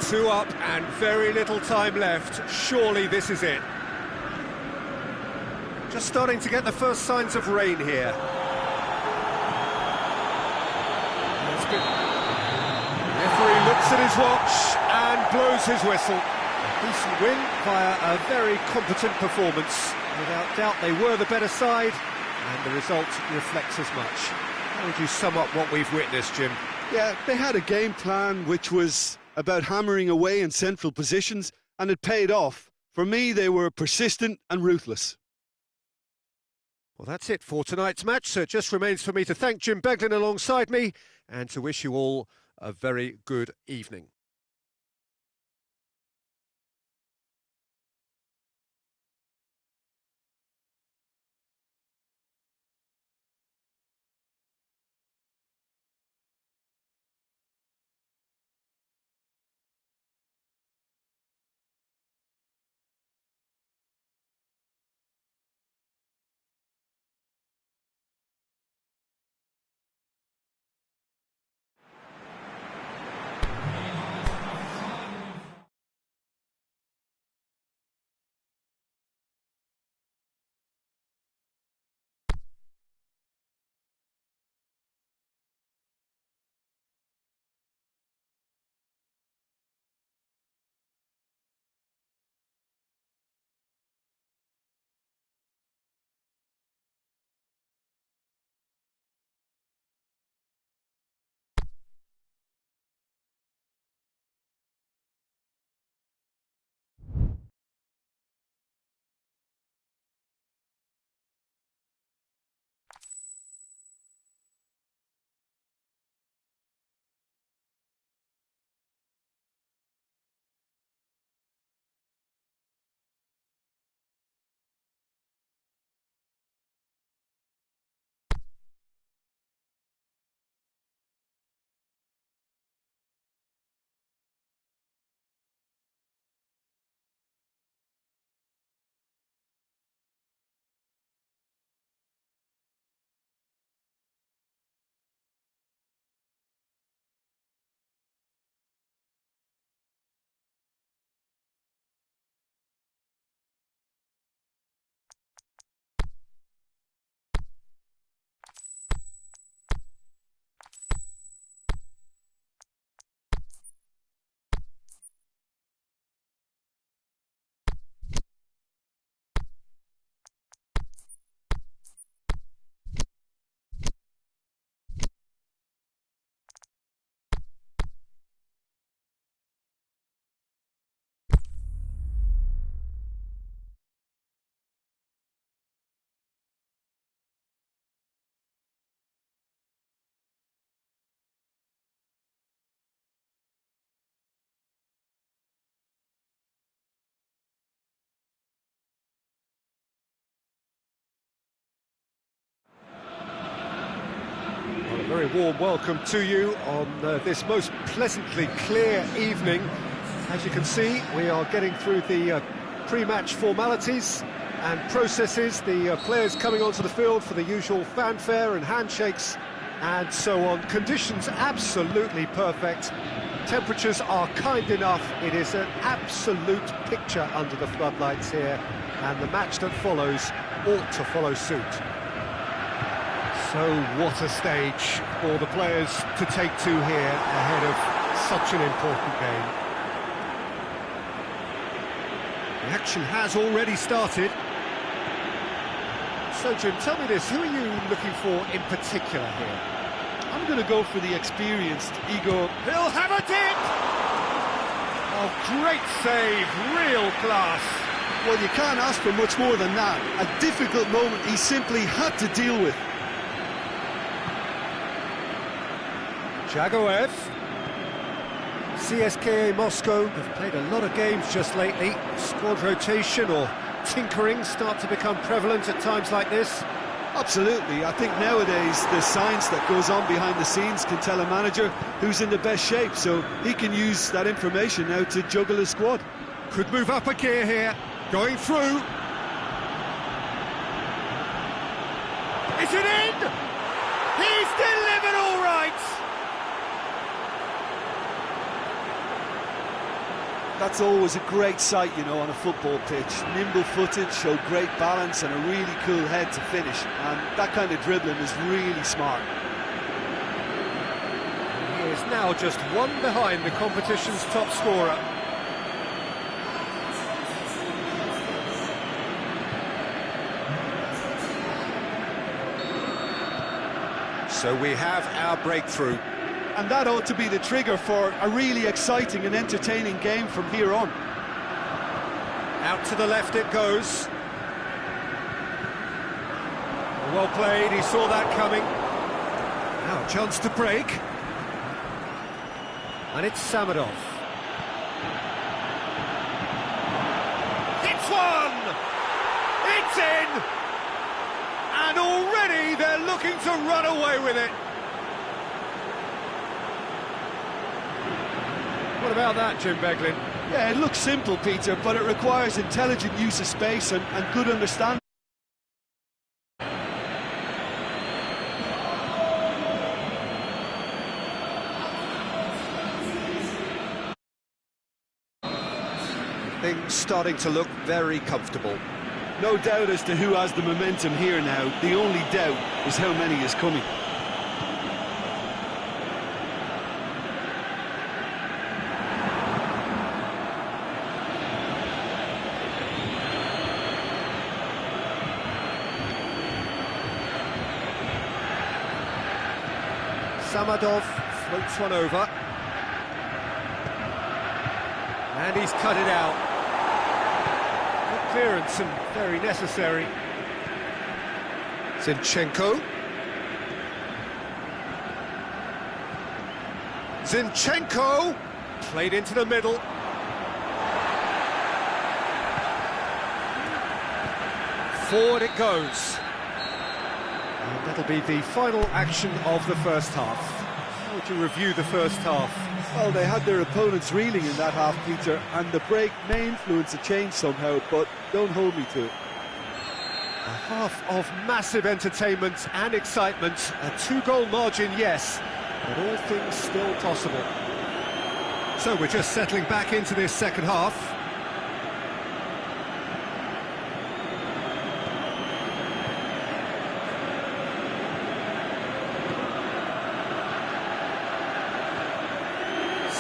2 up and very little time left. Surely this is it. Just starting to get the first signs of rain here. That's good. The referee looks at his watch and blows his whistle. Decent win via a very competent performance. Without doubt, they were the better side, and the result reflects as much. How would you sum up what we've witnessed, Jim? Yeah, they had a game plan which was about hammering away in central positions, and it paid off. For me, they were persistent and ruthless. Well, that's it for tonight's match, so it just remains for me to thank Jim Beglin alongside me and to wish you all a very good evening. A very warm welcome to you on this most pleasantly clear evening. As you can see, we are getting through the pre-match formalities and processes, the players coming onto the field for the usual fanfare and handshakes and so on. Conditions absolutely perfect. Temperatures are kind enough. It is an absolute picture under the floodlights here, and the match that follows ought to follow suit. So what a stage for the players to take to here ahead of such an important game. The action has already started. So Jim, tell me this, who are you looking for in particular here? I'm going to go for the experienced Igor. He'll have it in! Oh, great save, real class. Well, you can't ask for much more than that. A difficult moment he simply had to deal with. Jagoev, CSKA Moscow have played a lot of games just lately. Squad rotation or tinkering start to become prevalent at times like this. Absolutely. I think nowadays the science that goes on behind the scenes can tell a manager who's in the best shape, so he can use that information now to juggle his squad. Could move up a gear here, going through. Is it in? He's delivered all right! That's always a great sight, you know, on a football pitch. Nimble-footed, showed great balance and a really cool head to finish. And that kind of dribbling is really smart. He is now just one behind the competition's top scorer. So we have our breakthrough. And that ought to be the trigger for a really exciting and entertaining game from here on. Out to the left it goes. Well played, he saw that coming. Now a chance to break. And it's Sovetov. It's one! It's in! And already they're looking to run away with it. What about that, Jim Beglin? Yeah, it looks simple, Peter, but it requires intelligent use of space and good understanding. Things starting to look very comfortable. No doubt as to who has the momentum here now. The only doubt is how many is coming. Sovetov floats one over. And he's cut it out. Good clearance and very necessary. Zinchenko. Zinchenko! Played into the middle. Forward it goes. And that'll be the final action of the first half. How would you review the first half? Well, they had their opponents reeling in that half, Peter, and the break may influence a change somehow, but don't hold me to it. A half of massive entertainment and excitement. A two-goal margin, yes, but all things still possible. So we're just settling back into this second half.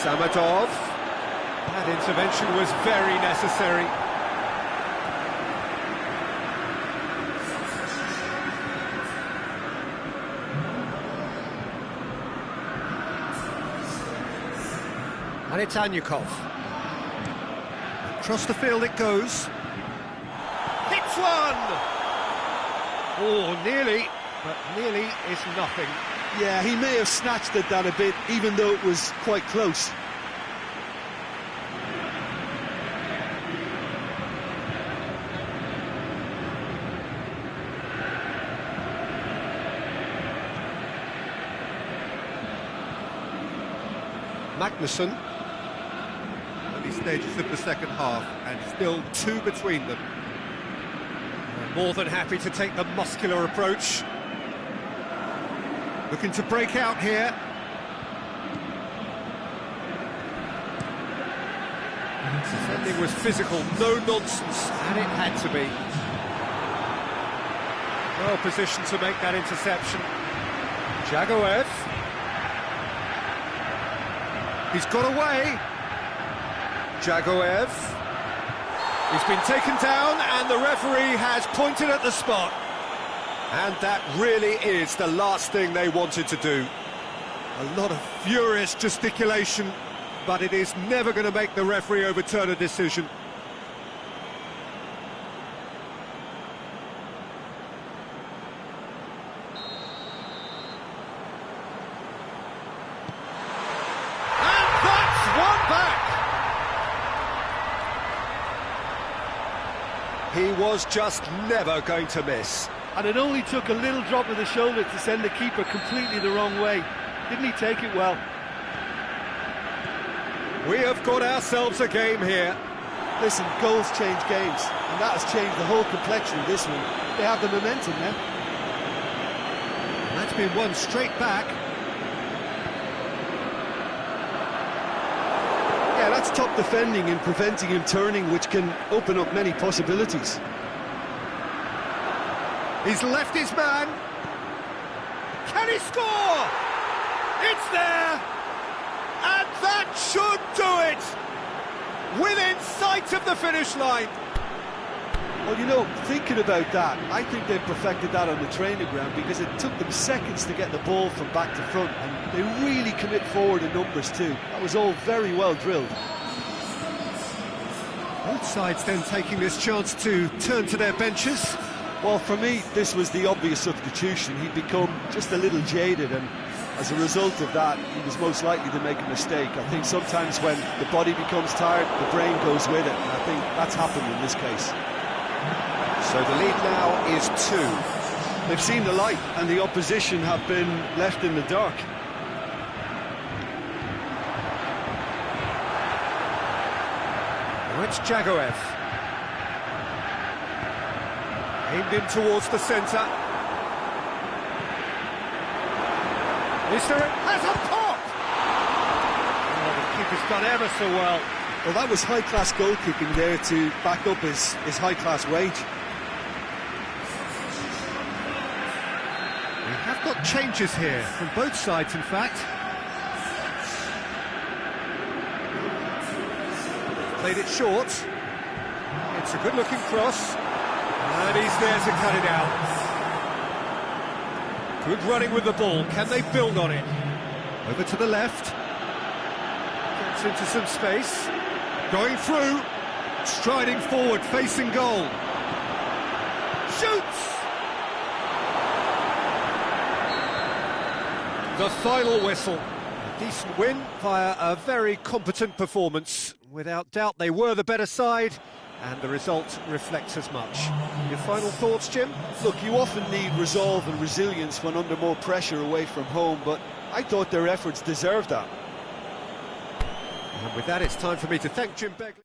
Sovetov. That intervention was very necessary. And it's Anyukov. Across the field it goes. Hits one! Oh, nearly, but nearly is nothing. Yeah, he may have snatched at that a bit, even though it was quite close. Magnussen. Early stages of the second half, and still two between them. More than happy to take the muscular approach. Looking to break out here. Defending was physical, no nonsense, and it had to be. Well positioned to make that interception. Jagoev. He's got away. Jagoev. He's been taken down, and the referee has pointed at the spot. And that really is the last thing they wanted to do. A lot of furious gesticulation, but it is never going to make the referee overturn a decision. And that's one back! He was just never going to miss. And it only took a little drop of the shoulder to send the keeper completely the wrong way. Didn't he take it well? We have got ourselves a game here. Listen, goals change games, and that has changed the whole complexion of this one. They have the momentum now. That's been won straight back. Yeah, that's top defending and preventing him turning, which can open up many possibilities. He's left his man. Can he score? It's there. And that should do it. Within sight of the finish line. Well, you know, thinking about that, I think they've perfected that on the training ground because it took them seconds to get the ball from back to front, and they really commit forward in numbers too. That was all very well drilled. Both sides then taking this chance to turn to their benches. Well, for me, this was the obvious substitution. He'd become just a little jaded, and as a result of that, he was most likely to make a mistake. I think sometimes when the body becomes tired, the brain goes with it, and I think that's happened in this case. So the lead now is 2. They've seen the light, and the opposition have been left in the dark. Now it's Jagoev. Aimed in towards the centre. Is there has on top! Oh, the keeper's done ever so well. Well, that was high-class goal-kicking there to back up his high-class wage. We have got changes here, from both sides, in fact. Played it short. It's a good-looking cross. And he's there to cut it out. Good running with the ball. Can they build on it? Over to the left. Gets into some space. Going through. Striding forward, facing goal. Shoots! The final whistle. A decent win via a very competent performance. Without doubt, they were the better side, and the result reflects as much. Your final thoughts, Jim? Look, you often need resolve and resilience when under more pressure away from home, but I thought their efforts deserved that. And with that, it's time for me to thank Jim Begley.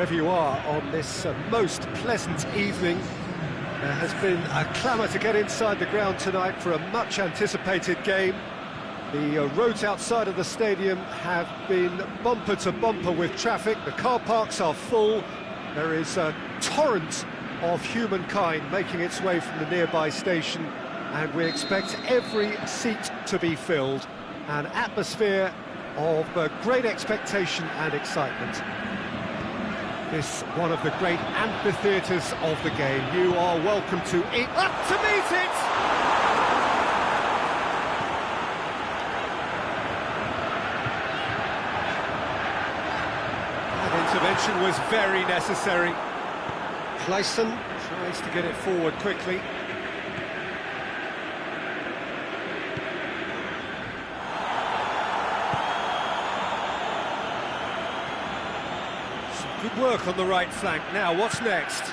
wherever you are on this most pleasant evening. There has been a clamour to get inside the ground tonight for a much-anticipated game. The roads outside of the stadium have been bumper to bumper with traffic. The car parks are full. There is a torrent of humankind making its way from the nearby station, and we expect every seat to be filled. An atmosphere of great expectation and excitement. This one of the great amphitheatres of the game. You are welcome to it. Up to meet it! That intervention was very necessary. Clayson tries to get it forward quickly. Good work on the right flank. Now, what's next?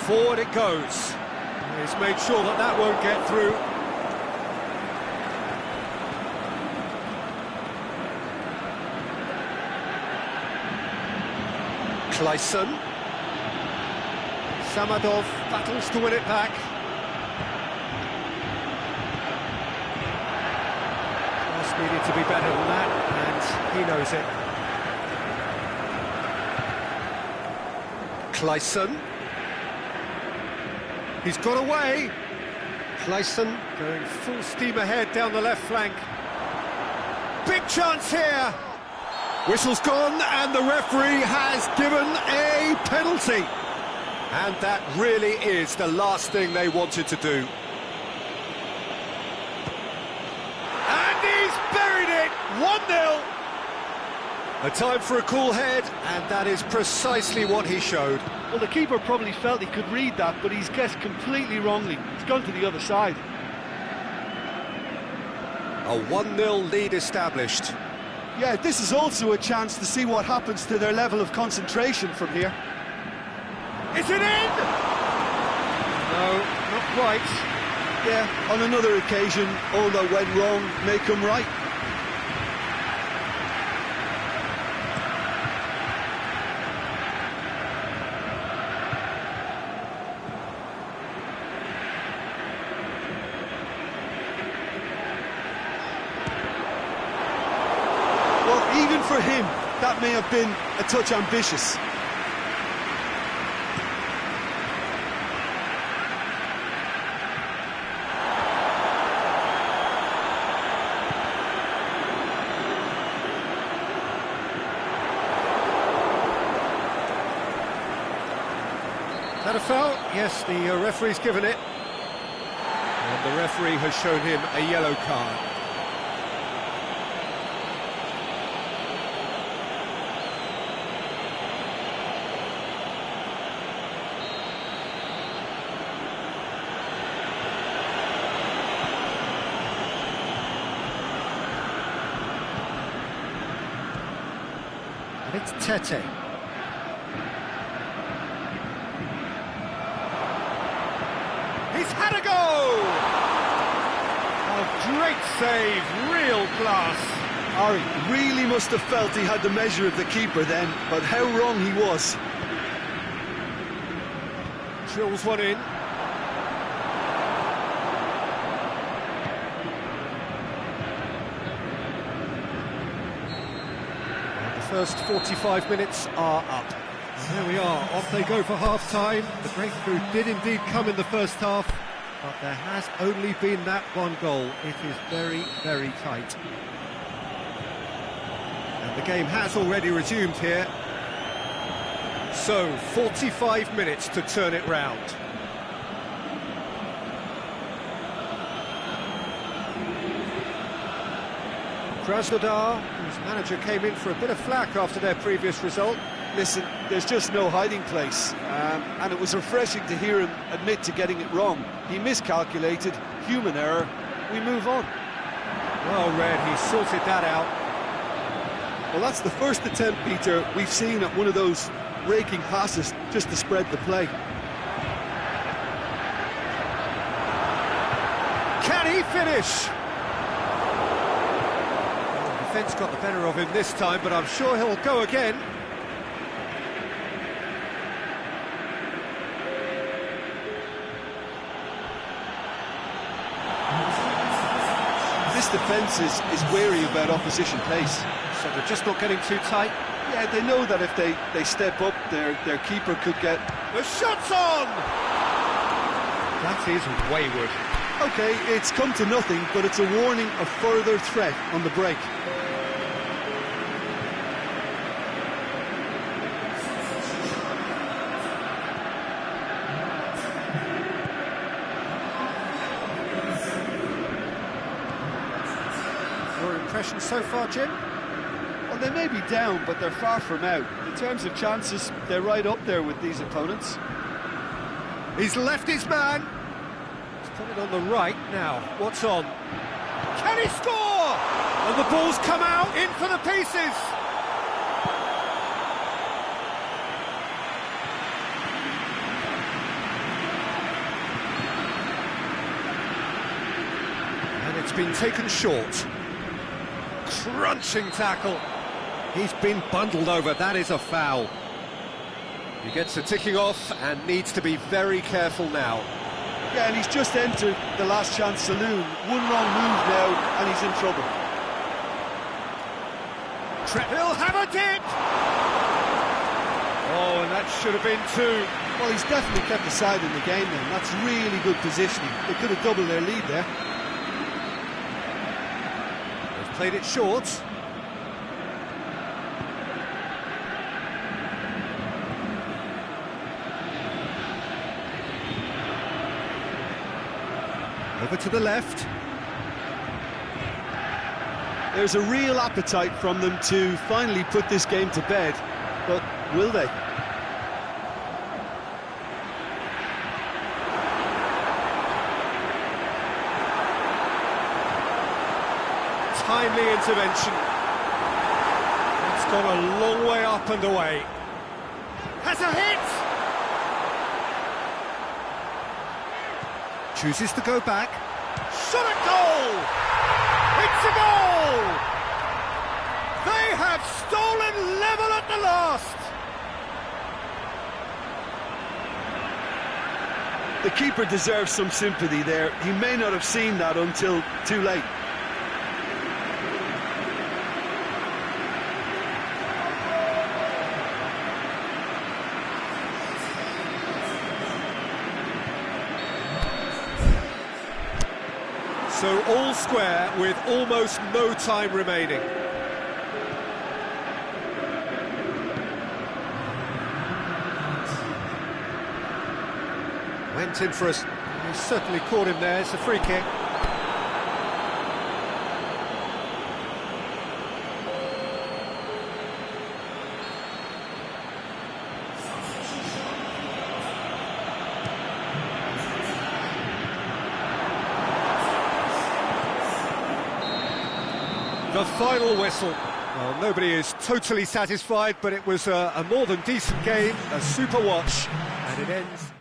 Forward it goes. He's made sure that that won't get through. Clayson. Samadov battles to win it back. Just needed to be better than that, and he knows it. Clayson. He's got away. Clayson going full steam ahead down the left flank. Big chance here. Whistle's gone and the referee has given a penalty. And that really is the last thing they wanted to do. And he's buried it. 1-0. A time for a cool head, and that is precisely what he showed. Well, the keeper probably felt he could read that, but he's guessed completely wrongly. It's gone to the other side. A 1-0 lead established. Yeah, this is also a chance to see what happens to their level of concentration from here. Is it in? No, not quite. Yeah, on another occasion, all that went wrong may come right. Even for him, that may have been a touch ambitious. Is that a foul? Yes, the referee's given it. And the referee has shown him a yellow card. And it's Tete. He's had a go! Oh, Great save, real class. Ari really must have felt he had the measure of the keeper then, but how wrong he was. Drills one in. And the first 45 minutes are up. And there we are, off they go for half-time. The breakthrough did indeed come in the first half, but there has only been that one goal. It is very, very tight. And the game has already resumed here. So, 45 minutes to turn it round. Krasnodar, whose manager came in for a bit of flack after their previous result. Listen, there's just no hiding place, and it was refreshing to hear him admit to getting it wrong. He miscalculated, human error, we move on. Well read, he sorted that out. Well, that's the first attempt, Peter, we've seen at one of those raking passes just to spread the play. Can he finish? Well, the defence got the better of him this time, but I'm sure he'll go again. This defence is wary about opposition pace. So they're just not getting too tight. Yeah, they know that if they step up, their keeper could get... The shot's on! That is wayward. OK, it's come to nothing, but it's a warning of further threat on the break. Your impression so far, Jim? Well, they may be down, but they're far from out. In terms of chances, they're right up there with these opponents. He's left his man. He's put it on the right now. What's on? Can he score? And the ball's come out, in for the pieces. And it's been taken short. Crunching tackle. He's been bundled over, that is a foul. He gets the ticking off and needs to be very careful now. Yeah, and he's just entered the last chance saloon. One wrong move now, and he's in trouble. He'll have a dip! Oh, and that should have been two. Well, he's definitely kept the side in the game then. That's really good positioning. They could have doubled their lead there. They've played it short. Over to the left. There's a real appetite from them to finally put this game to bed, but will they? Timely intervention. It's gone a long way up and away. Has a hit! Chooses to go back. Shot at goal! It's a goal! They have stolen level at the last! The keeper deserves some sympathy there. He may not have seen that until too late. So all square with almost no time remaining. Went in for us. He certainly caught him there. It's a free kick. The final whistle. Well, nobody is totally satisfied, but it was a more than decent game, a super watch, and it ends...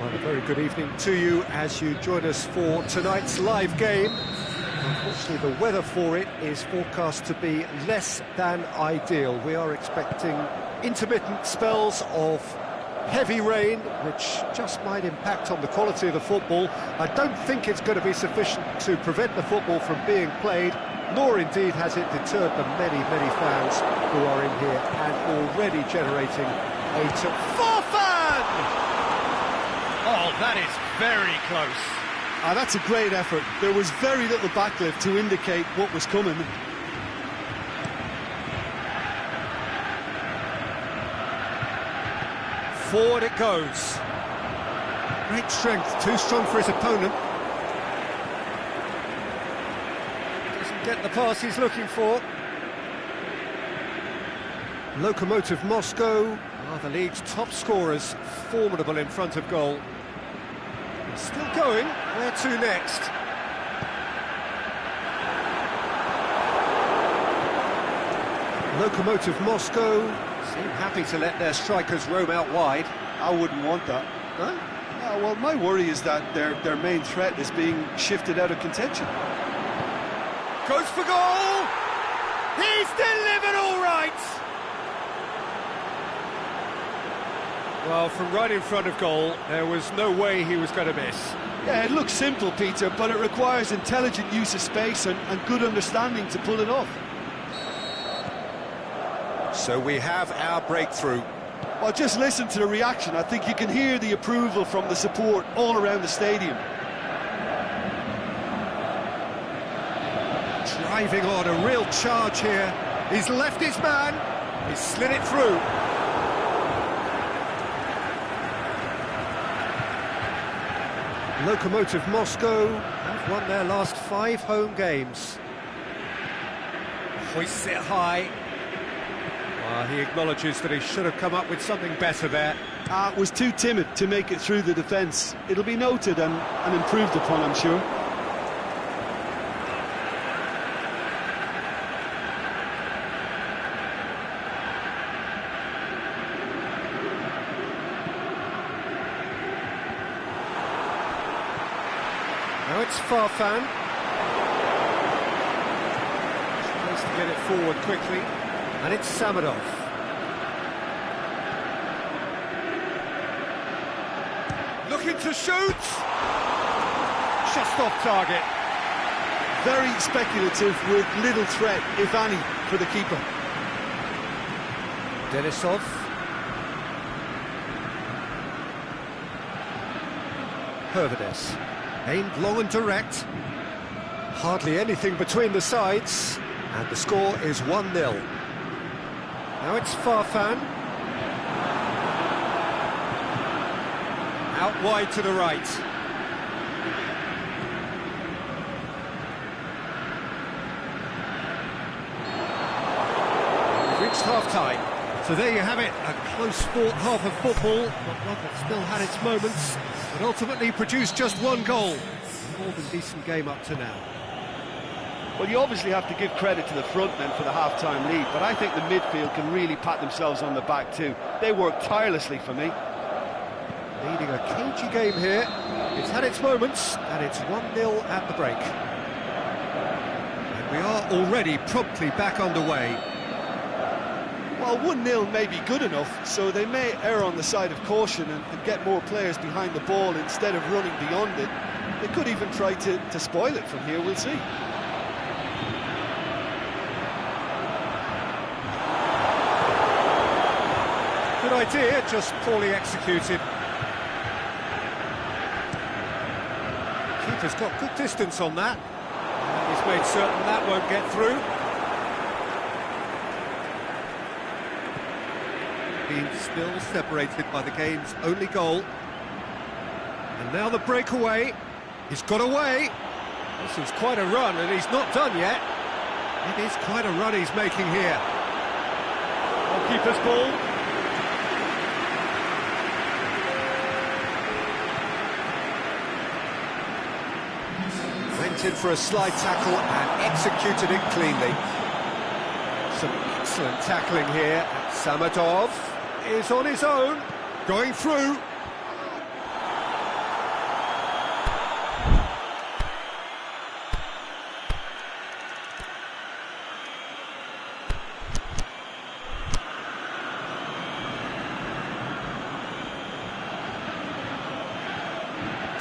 Well, a very good evening to you as you join us for tonight's live game. Unfortunately, the weather for it is forecast to be less than ideal. We are expecting intermittent spells of heavy rain, which just might impact on the quality of the football. I don't think it's going to be sufficient to prevent the football from being played, nor indeed has it deterred the many, many fans who are in here and already generating a Forfan! Oh, that is very close. That's a great effort. There was very little backlift to indicate what was coming. Forward it goes. Great strength, too strong for his opponent. Doesn't get the pass he's looking for. Lokomotiv Moscow are the league's top scorers, formidable in front of goal. Still going, where to next? Lokomotiv Moscow seem happy to let their strikers roam out wide. I wouldn't want that. Huh? Well, my worry is that their main threat is being shifted out of contention. Goes for goal! He's delivered all right! Well, from right in front of goal, there was no way he was going to miss. Yeah, it looks simple, Peter, but it requires intelligent use of space and good understanding to pull it off. So we have our breakthrough. Well, just listen to the reaction. I think you can hear the approval from the support all around the stadium. Driving on, a real charge here. He's left his man, he's slid it through. Lokomotiv Moscow have won their last 5 home games. Hoists it high. He acknowledges that he should have come up with something better there. Was too timid to make it through the defence. It'll be noted and improved upon, I'm sure. Now it's Farfan. Tries to get it forward quickly. And it's Samadov. Looking to shoot! Just off target. Very speculative with little threat, if any, for the keeper. Denisov. Hervedes. Aimed long and direct. Hardly anything between the sides. And the score is 1-0. Now it's Farfan. Out wide to the right. We've reached half-time. So there you have it, a close-fought half of football, but one that still had its moments, but ultimately produced just 1 goal. A more than decent game up to now. Well, you obviously have to give credit to the front men for the half-time lead, but I think the midfield can really pat themselves on the back too. They worked tirelessly for me. Leading a cagey game here. It's had its moments, and it's 1-0 at the break. And we are already promptly back underway. Well, 1-0 may be good enough, so they may err on the side of caution and get more players behind the ball instead of running beyond it. They could even try to spoil it from here, we'll see. Good idea, just poorly executed. Keeper's got good distance on that. And he's made certain that won't get through. Being still separated by the game's only goal. And now the breakaway. He's got away. This is quite a run, and he's not done yet. It is quite a run he's making here. Keeper's ball. Went in for a slide tackle and executed it cleanly. Some excellent tackling here. Samadov is on his own, going through.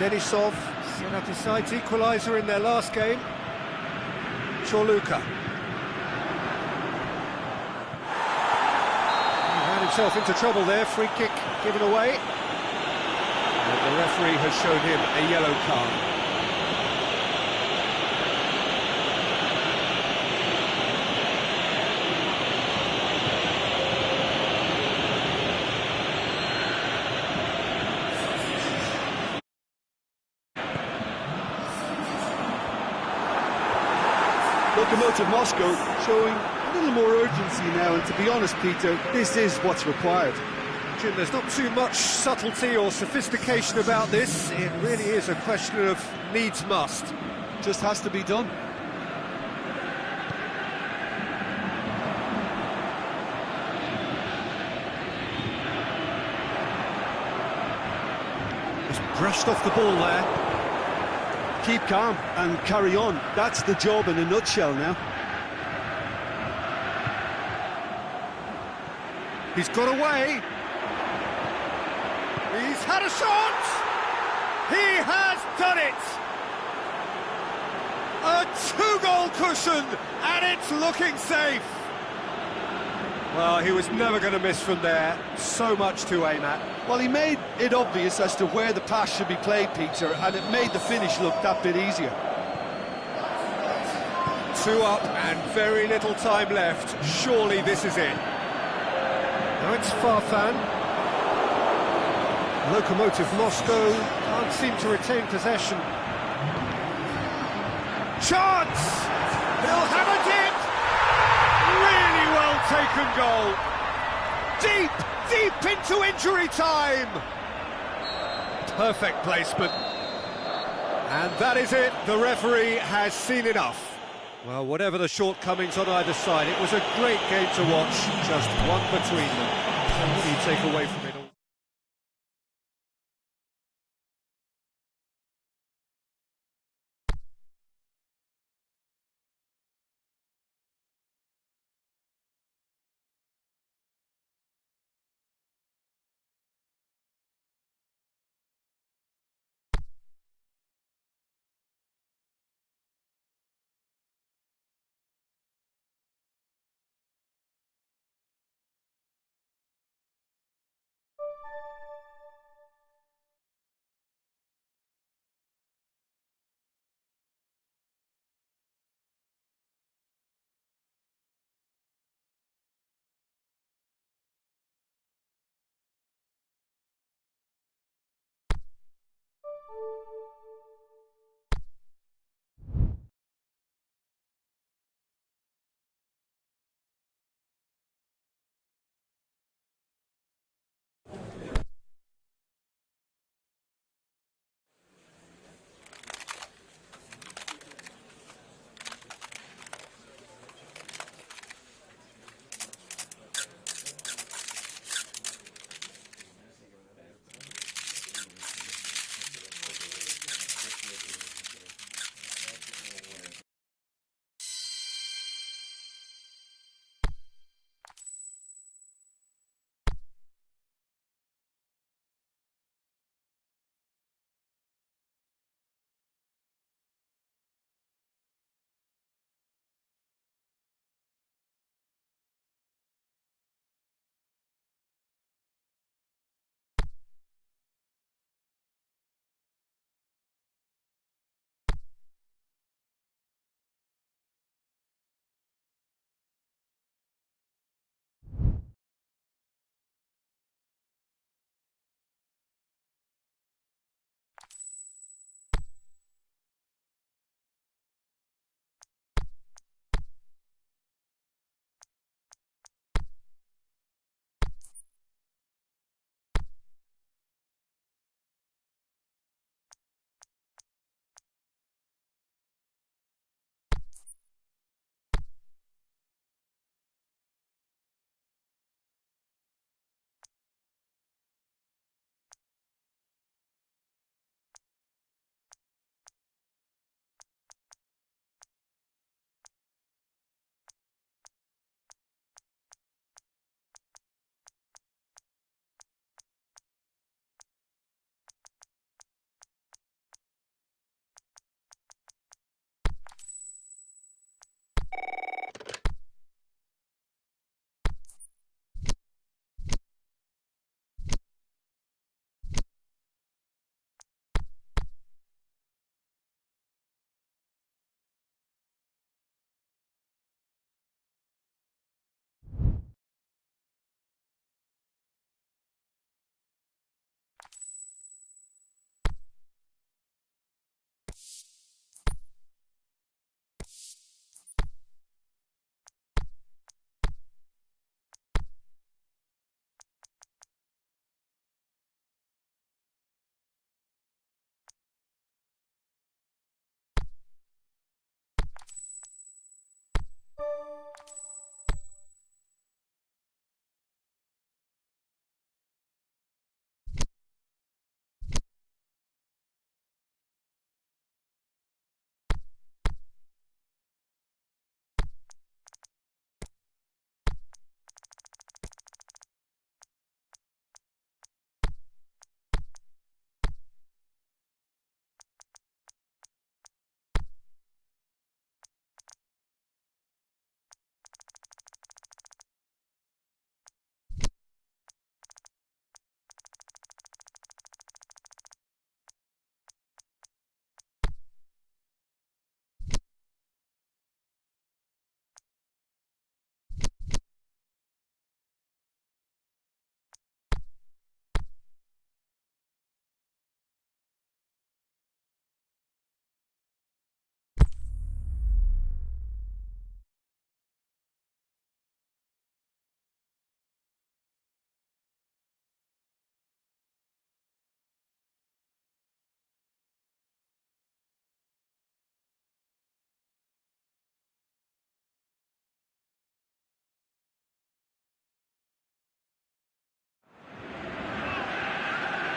Denisov, Senati's equaliser in their last game. Chorluka. He had himself into trouble there, free kick given away. And the referee has shown him a yellow card. Lokomotiv Moscow showing a little more urgency now, and to be honest, Peter, this is what's required. Jim, there's not too much subtlety or sophistication about this. It really is a question of needs must. Just has to be done. Just brushed off the ball there. Keep calm and carry on. That's the job in a nutshell now. He's got away. He's had a shot. He has done it. A two-goal cushion, and it's looking safe. Well, he was never going to miss from there. So much to aim at. Well, he made it obvious as to where the pass should be played, Peter, and it made the finish look that bit easier. 2 up and very little time left. Surely this is it. Now it's Farfan. Lokomotiv Moscow can't seem to retain possession. Chance! He'll have a dip! Really well taken goal. Deep into injury time. Perfect placement. And that is it. The referee has seen enough. Well, whatever the shortcomings on either side, it was a great game to watch. Just one between them. So what do you take away from it all?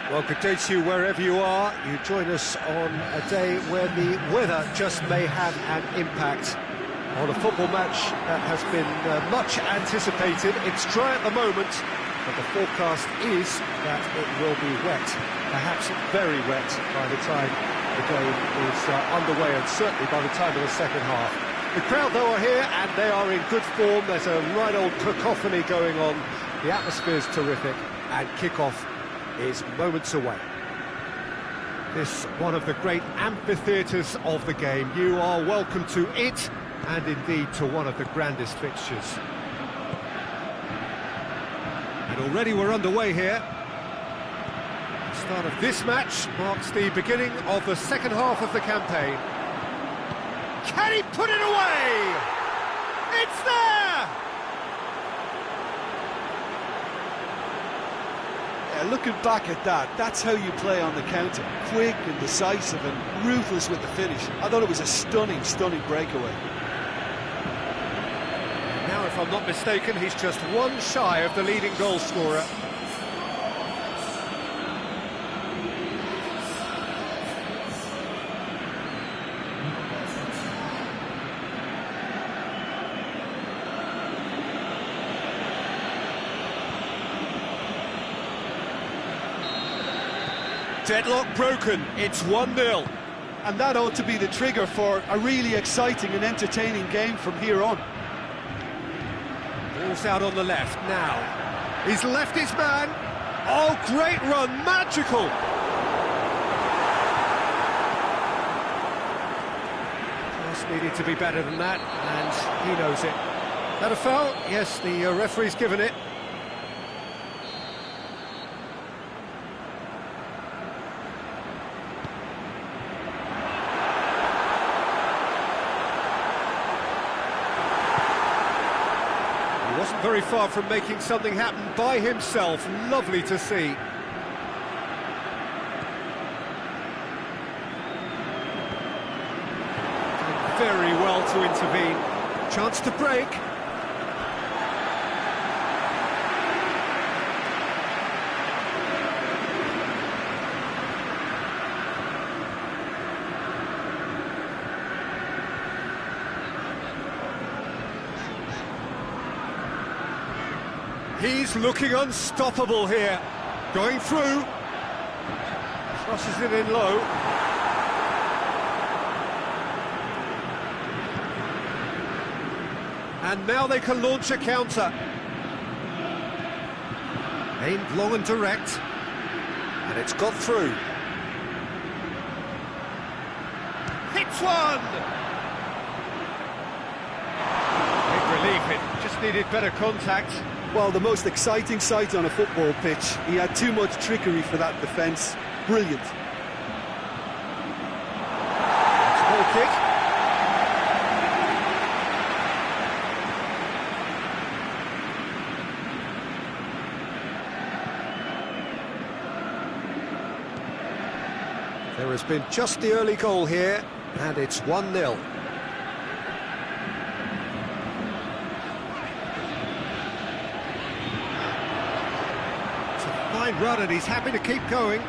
Well, good day to you wherever you are. You join us on a day where the weather just may have an impact on a football match that has been much anticipated. It's dry at the moment, but the forecast is that it will be wet, perhaps very wet by the time the game is underway, and certainly by the time of the second half. The crowd, though, are here, and they are in good form. There's a right old cacophony going on. The atmosphere's terrific, and kick-off is moments away. This one of the great amphitheatres of the game. You are welcome to it, and indeed to one of the grandest fixtures. And already we're underway here. The start of this match marks the beginning of the second half of the campaign. Can he put it away? It's there! Yeah, looking back at that, that's how you play on the counter. Quick and decisive and ruthless with the finish. I thought it was a stunning, stunning breakaway. Now, if I'm not mistaken, he's just one shy of the leading goal scorer. Deadlock broken, it's 1-0. And that ought to be the trigger for a really exciting and entertaining game from here on. Ball's out on the left now. He's left his man. Oh, great run, magical. Just needed to be better than that, and he knows it. That a foul? Yes, the referee's given it. Wasn't very far from making something happen by himself. Lovely to see. Did very well to intervene. Chance to break. He's looking unstoppable here. Going through. Crosses it in low. And now they can launch a counter. Aimed long and direct. And it's got through. Hits one! Big relief, it just needed better contact. Well, the most exciting sight on a football pitch. He had too much trickery for that defence. Brilliant. Small kick. There has been just the early goal here, and it's 1-0. Fine run, and he's happy to keep going.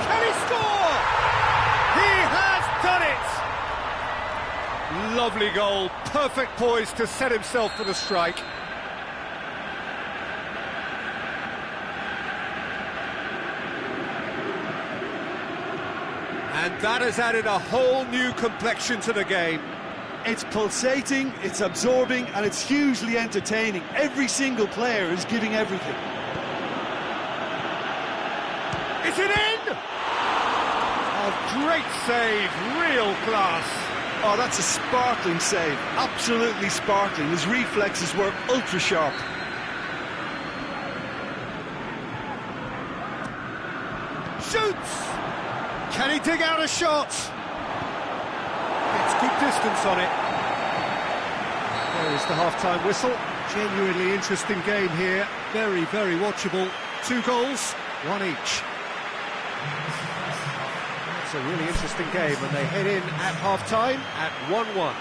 Can he score? He has done it! Lovely goal, perfect poise to set himself for the strike. And that has added a whole new complexion to the game. It's pulsating, it's absorbing, and it's hugely entertaining. Every single player is giving everything. Is it in? Oh, great save, real class. Oh, that's a sparkling save, absolutely sparkling. His reflexes were ultra sharp. Shoots! Can he dig out a shot? It's good distance on it. There is the half-time whistle. Genuinely interesting game here. Very, very watchable. 2 goals, 1 each. It's a really interesting game, and they head in at half-time at 1-1.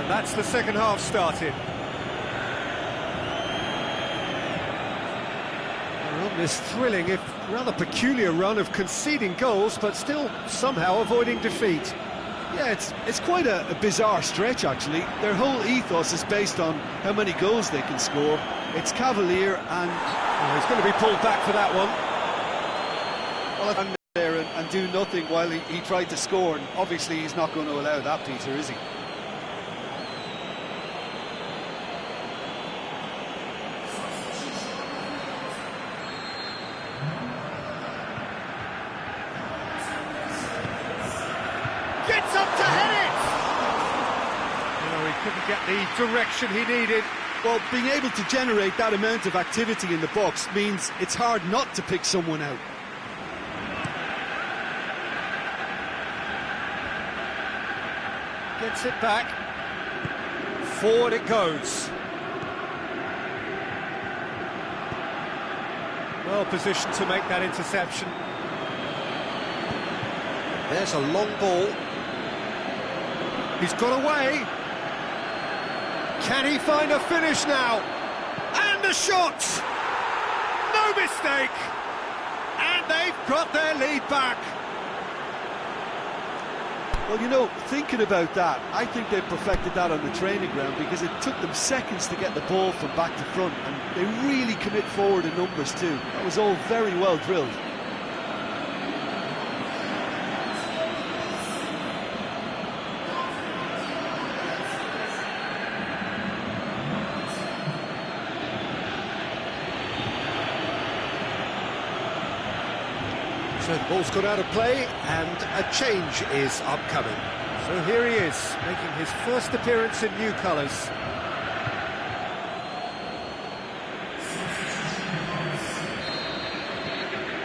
That's the second half started. We're on this thrilling, if rather peculiar run of conceding goals, but still somehow avoiding defeat. Yeah, it's quite a bizarre stretch, actually. Their whole ethos is based on how many goals they can score. It's cavalier and... Oh, he's going to be pulled back for that one. Well, there and do nothing while he tried to score, and obviously he's not going to allow that, Peter, is he? Gets up to head it! No, he couldn't get the direction he needed. Well, being able to generate that amount of activity in the box means it's hard not to pick someone out. Gets it back. Forward it goes. Well positioned to make that interception. There's a long ball. He's got away. Can he find a finish now? And a shot! No mistake! And they've got their lead back. Well, you know, thinking about that, I think they perfected that on the training ground because it took them seconds to get the ball from back to front, and they really commit forward in numbers too. That was all very well drilled. So the ball's got out of play and a change is upcoming. So here he is, making his first appearance in new colours.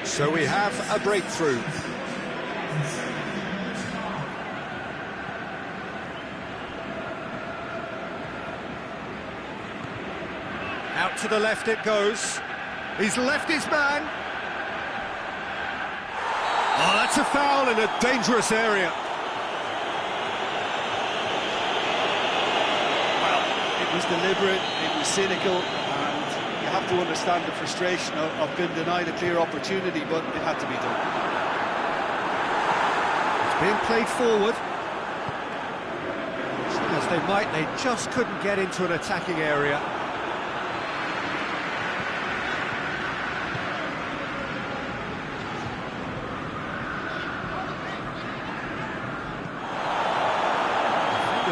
So we have a breakthrough. Out to the left it goes. He's left his man. Oh, that's a foul in a dangerous area. Well, it was deliberate, it was cynical, and you have to understand the frustration of being denied a clear opportunity, but it had to be done. It's being played forward. As they might, they just couldn't get into an attacking area.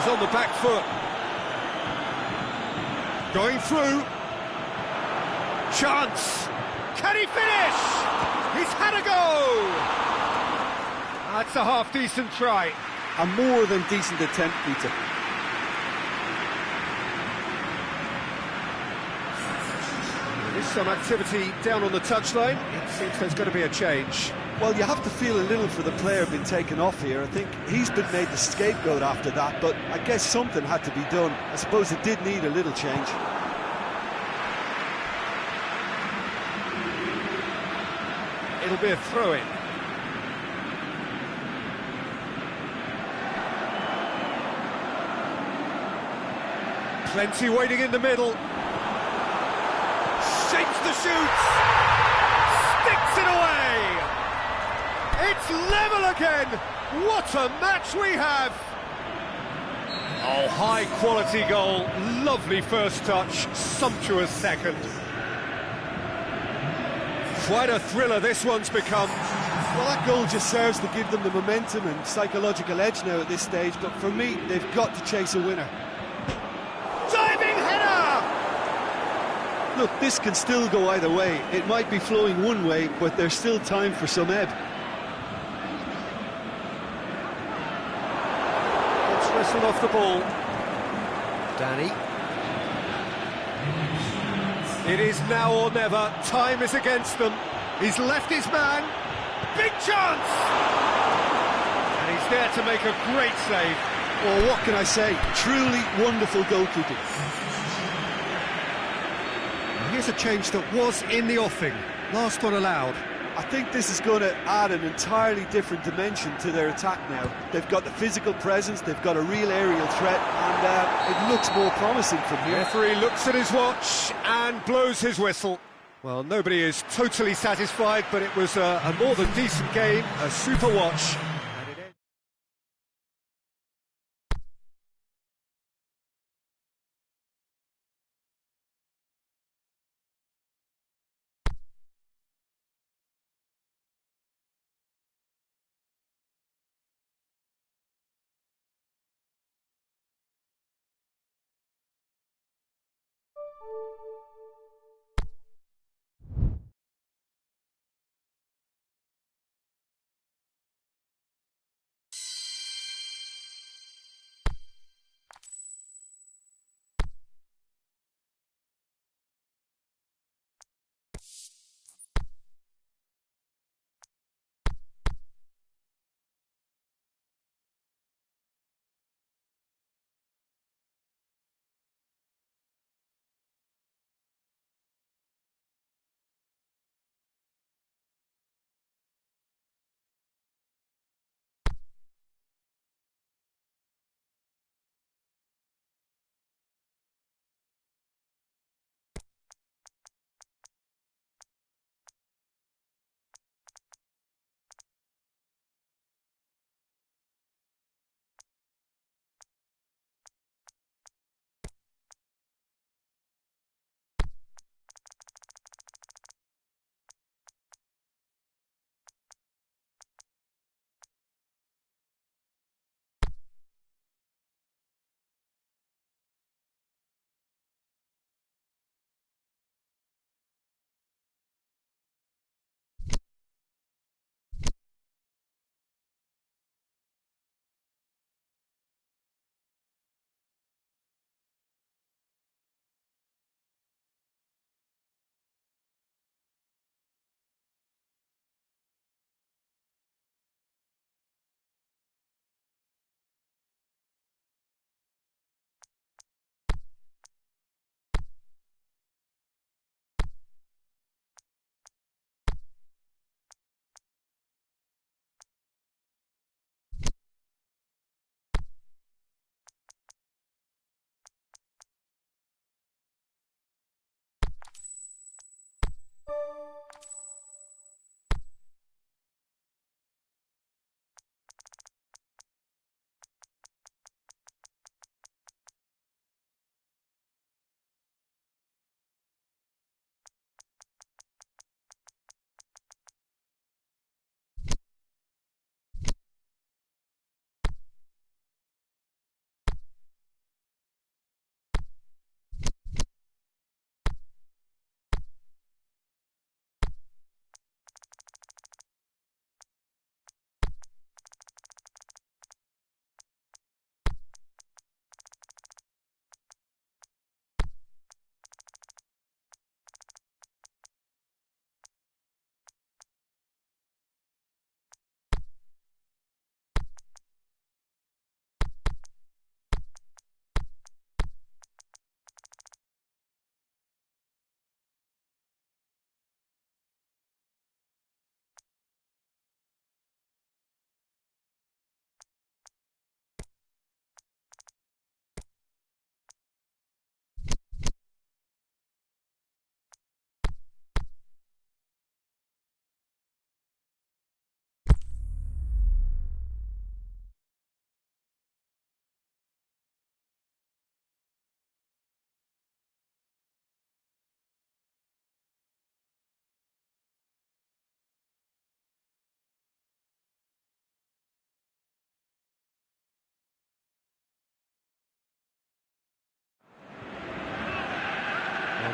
On the back foot, going through, chance, can he finish? He's had a go! That's a half-decent try. A more than decent attempt, Peter. There is some activity down on the touchline. It seems there's going to be a change. Well, you have to feel a little for the player being taken off here. I think he's been made the scapegoat after that, but I guess something had to be done. I suppose it did need a little change. It'll be a throw-in. Plenty waiting in the middle. Shapes the shoots. Sticks it away. It's level again! What a match we have! Oh, high-quality goal, lovely first touch, sumptuous second. Quite a thriller this one's become. Well, that goal just serves to give them the momentum and psychological edge now at this stage, but for me, they've got to chase a winner. Diving header! Look, this can still go either way. It might be flowing one way, but there's still time for some ebb. Wrestle off the ball. Danny. It is now or never. Time is against them. He's left his man. Big chance! And he's there to make a great save. Well, what can I say? Truly wonderful goalkeeping. Here's a change that was in the offing. Last one allowed. I think this is going to add an entirely different dimension to their attack now. They've got the physical presence, they've got a real aerial threat, and it looks more promising from here. Referee looks at his watch and blows his whistle. Well, nobody is totally satisfied, but it was a more than decent game, a super watch.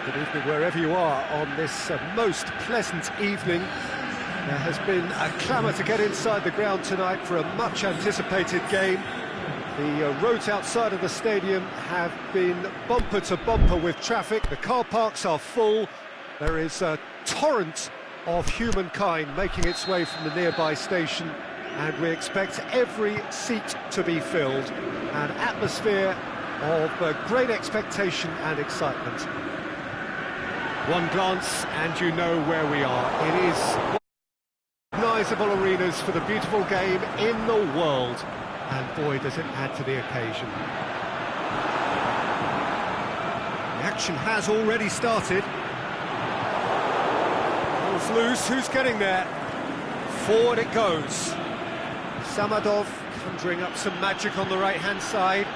Good evening wherever you are on this most pleasant evening. There has been a clamour to get inside the ground tonight for a much anticipated game. The roads outside of the stadium have been bumper to bumper with traffic. The car parks are full. There is a torrent of humankind making its way from the nearby station, and we expect every seat to be filled. An atmosphere of great expectation and excitement. One glance and you know where we are. It is recognisable arenas for the beautiful game in the world. And boy, does it add to the occasion. The action has already started. Ball's loose, who's getting there? Forward it goes. Samadov conjuring up some magic on the right-hand side.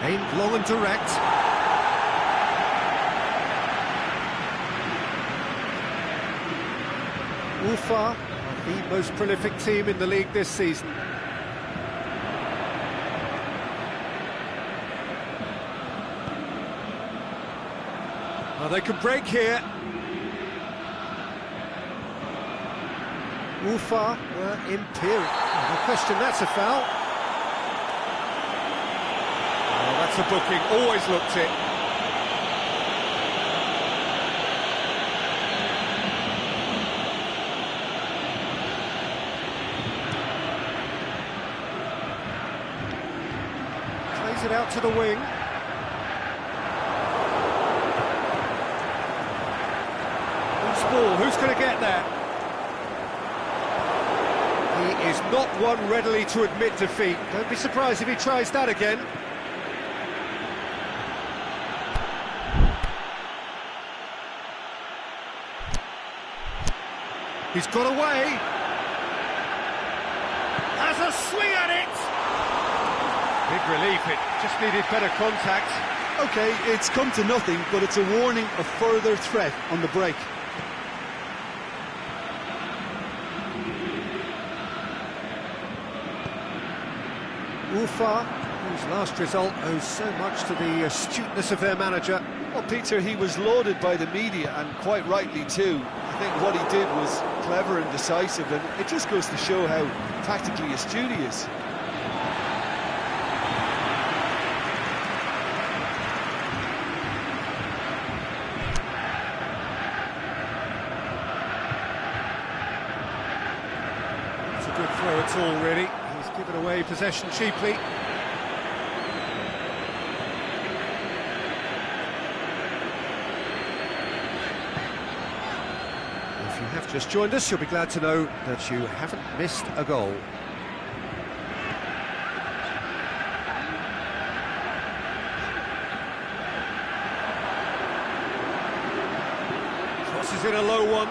Aimed long and direct. Ufa are the most prolific team in the league this season. Well, they could break here. Ufa were imperial. No question, that's a foul. Oh, that's a booking, always looked it. Plays it out to the wing. Who's ball? Who's going to get that? He is not one readily to admit defeat. Don't be surprised if he tries that again. He's got away. Has a swing at it. Big relief, it just needed better contact. OK, it's come to nothing, but it's a warning of further threat on the break. Ufa, whose last result owes so much to the astuteness of their manager. Well, Peter, he was lauded by the media, and quite rightly too. I think what he did was clever and decisive, and it just goes to show how tactically astute he is. It's a good throw at all, really. He's given away possession cheaply. If you have just joined us, you'll be glad to know that you haven't missed a goal. Crosses in a low one.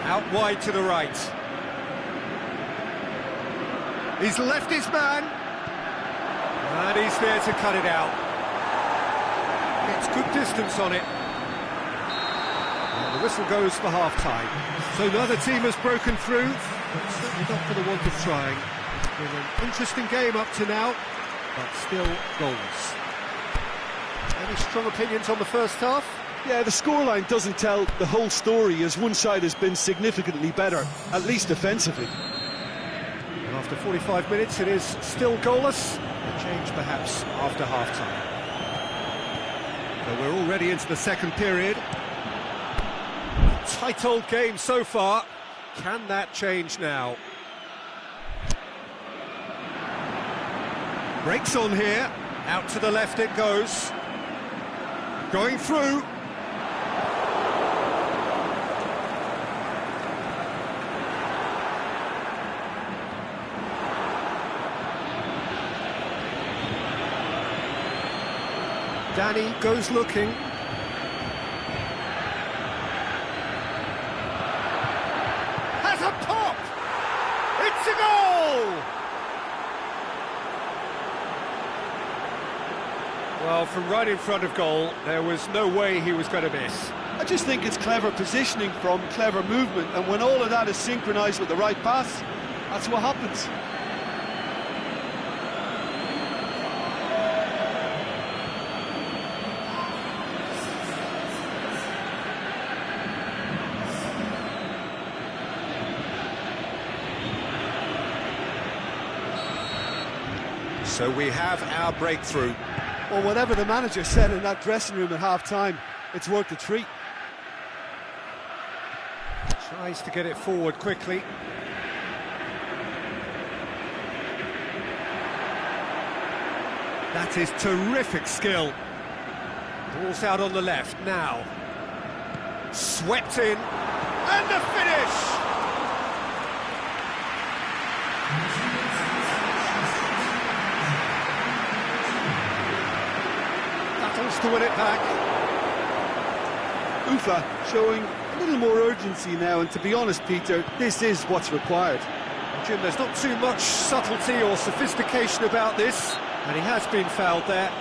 Out wide to the right. He's left his man. And he's there to cut it out. Gets good distance on it. And the whistle goes for half-time. So neither team has broken through, but certainly not for the want of trying. It's been an interesting game up to now, but still goals. Any strong opinions on the first half? Yeah, the scoreline doesn't tell the whole story, as one side has been significantly better, at least defensively. And after 45 minutes, it is still goalless. A change perhaps after half-time. So we're already into the second period. A tight old game so far. Can that change now? Breaks on here. Out to the left it goes. Going through. Danny goes looking. Has a pop! It's a goal! Well, from right in front of goal, there was no way he was going to miss. I just think it's clever positioning from clever movement, and when all of that is synchronised with the right pass, that's what happens. So we have our breakthrough. Well, whatever the manager said in that dressing room at half-time, it's worked a treat. Tries to get it forward quickly. That is terrific skill. Ball's out on the left now. Swept in. And the finish! Battles to win it back. Ufa showing a little more urgency now, and to be honest, Peter, this is what's required. Jim, there's not too much subtlety or sophistication about this, and he has been fouled there.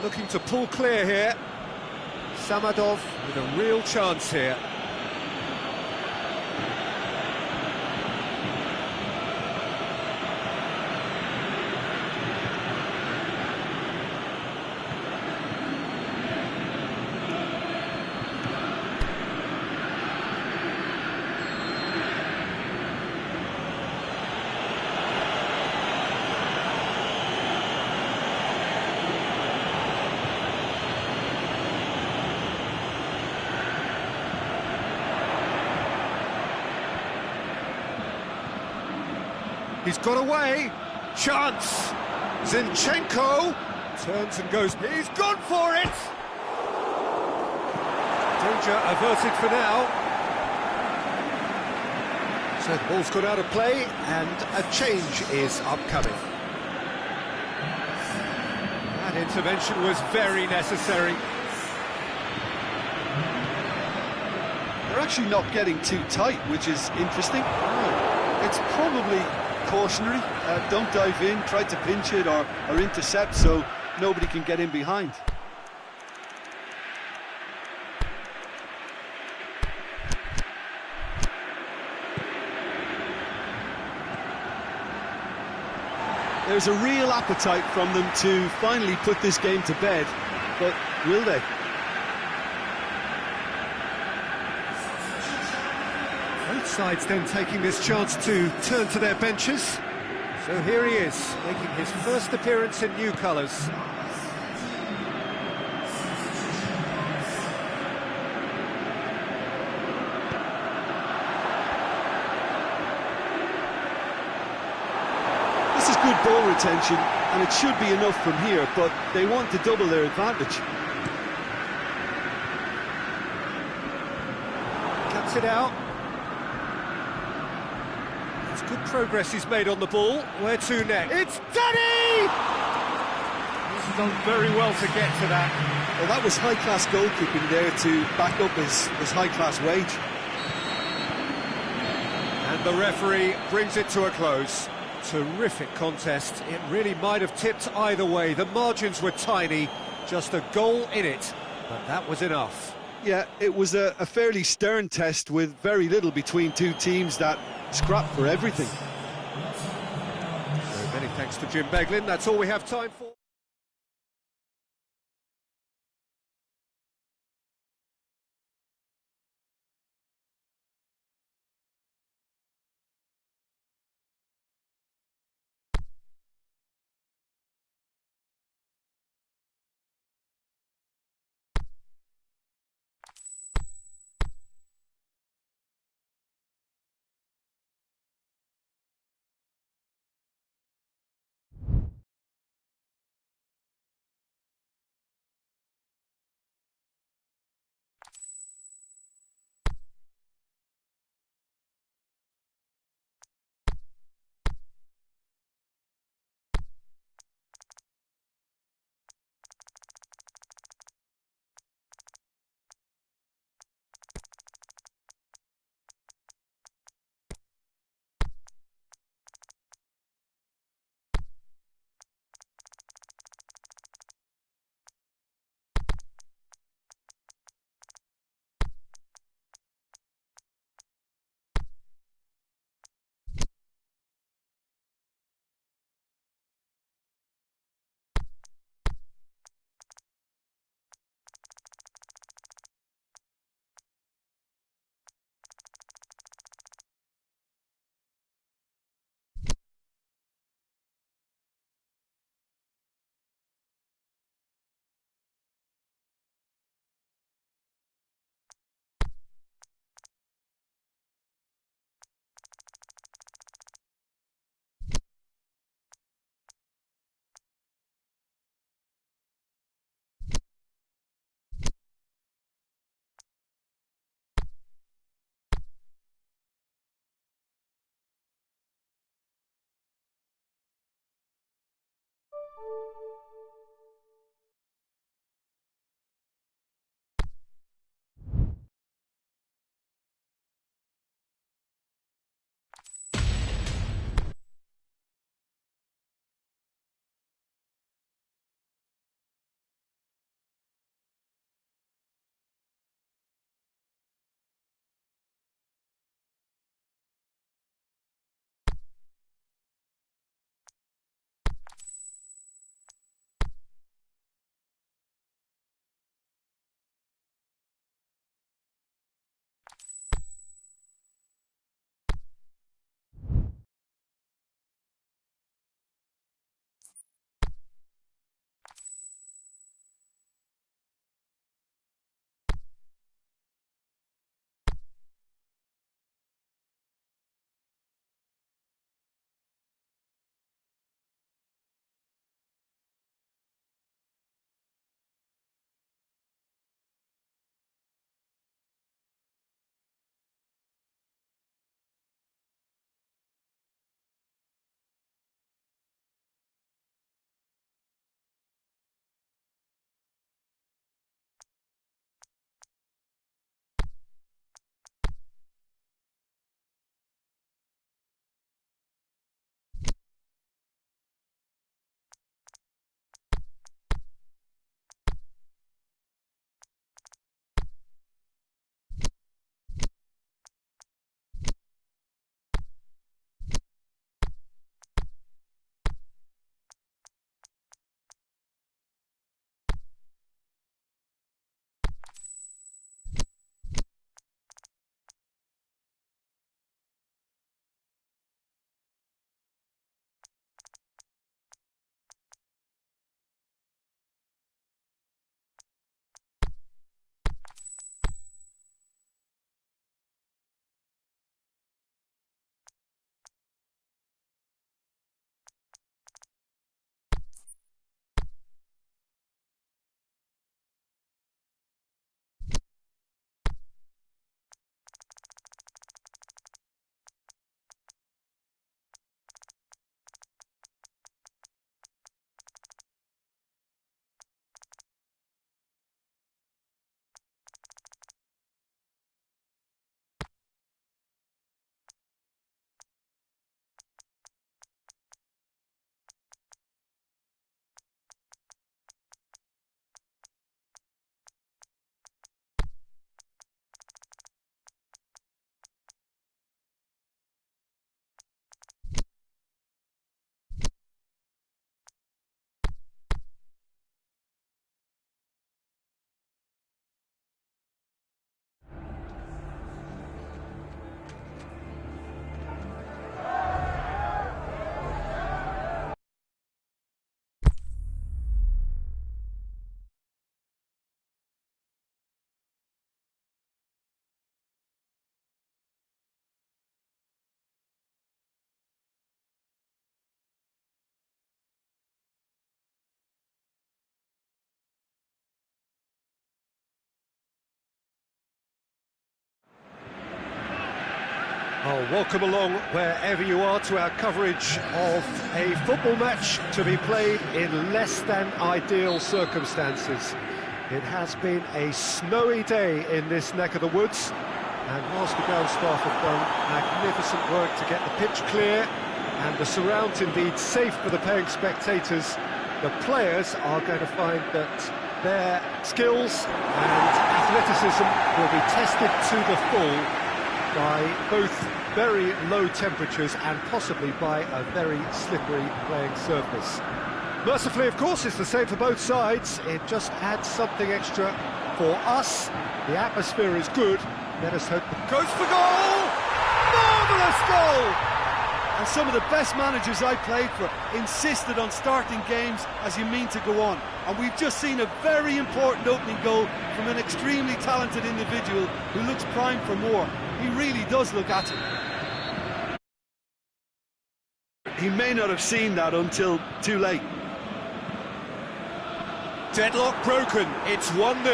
Looking to pull clear here. Samadov with a real chance here. He's got away. Chance. Zinchenko turns and goes. He's gone for it. Danger averted for now. So the ball's gone out of play, and a change is upcoming. That intervention was very necessary. They're actually not getting too tight, which is interesting. It's probably cautionary. Don't dive in, try to pinch it or intercept so nobody can get in behind. There's a real appetite from them to finally put this game to bed, but will they? Both sides then taking this chance to turn to their benches. So here he is, making his first appearance in new colours. This is good ball retention, and it should be enough from here, but they want to double their advantage. Cuts it out. It's good progress he's made on the ball. Where to next? It's Danny! He's done very well to get to that. Well, that was high-class goalkeeping there to back up his high-class wage. And the referee brings it to a close. Terrific contest. It really might have tipped either way. The margins were tiny, just a goal in it, but that was enough. Yeah, it was a fairly stern test with very little between two teams that scrapped for everything. So many thanks to Jim Beglin. That's all we have time for. Oh, welcome along wherever you are to our coverage of a football match to be played in less than ideal circumstances. It has been a snowy day in this neck of the woods, and whilst the ground staff have done magnificent work to get the pitch clear and the surrounds indeed safe for the paying spectators, the players are going to find that their skills and athleticism will be tested to the full by both very low temperatures and possibly by a very slippery playing surface. Mercifully, of course, it's the same for both sides. It just adds something extra for us. The atmosphere is good. Let us hope it Goes for goal! Marvellous goal! And some of the best managers I played for insisted on starting games as you mean to go on. And we've just seen a very important opening goal from an extremely talented individual who looks primed for more. He really does look at it. He may not have seen that until too late. Deadlock broken, it's 1-0.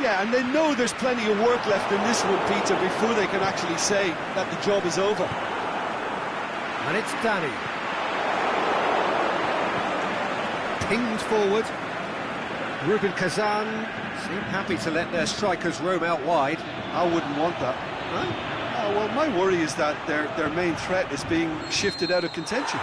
Yeah, and they know there's plenty of work left in this one, Peter, before they can actually say that the job is over. and it's Danny. pinged forward. Rubin Kazan seem happy to let their strikers roam out wide. I wouldn't want that. Huh? Oh, well, my worry is that their main threat is being shifted out of contention.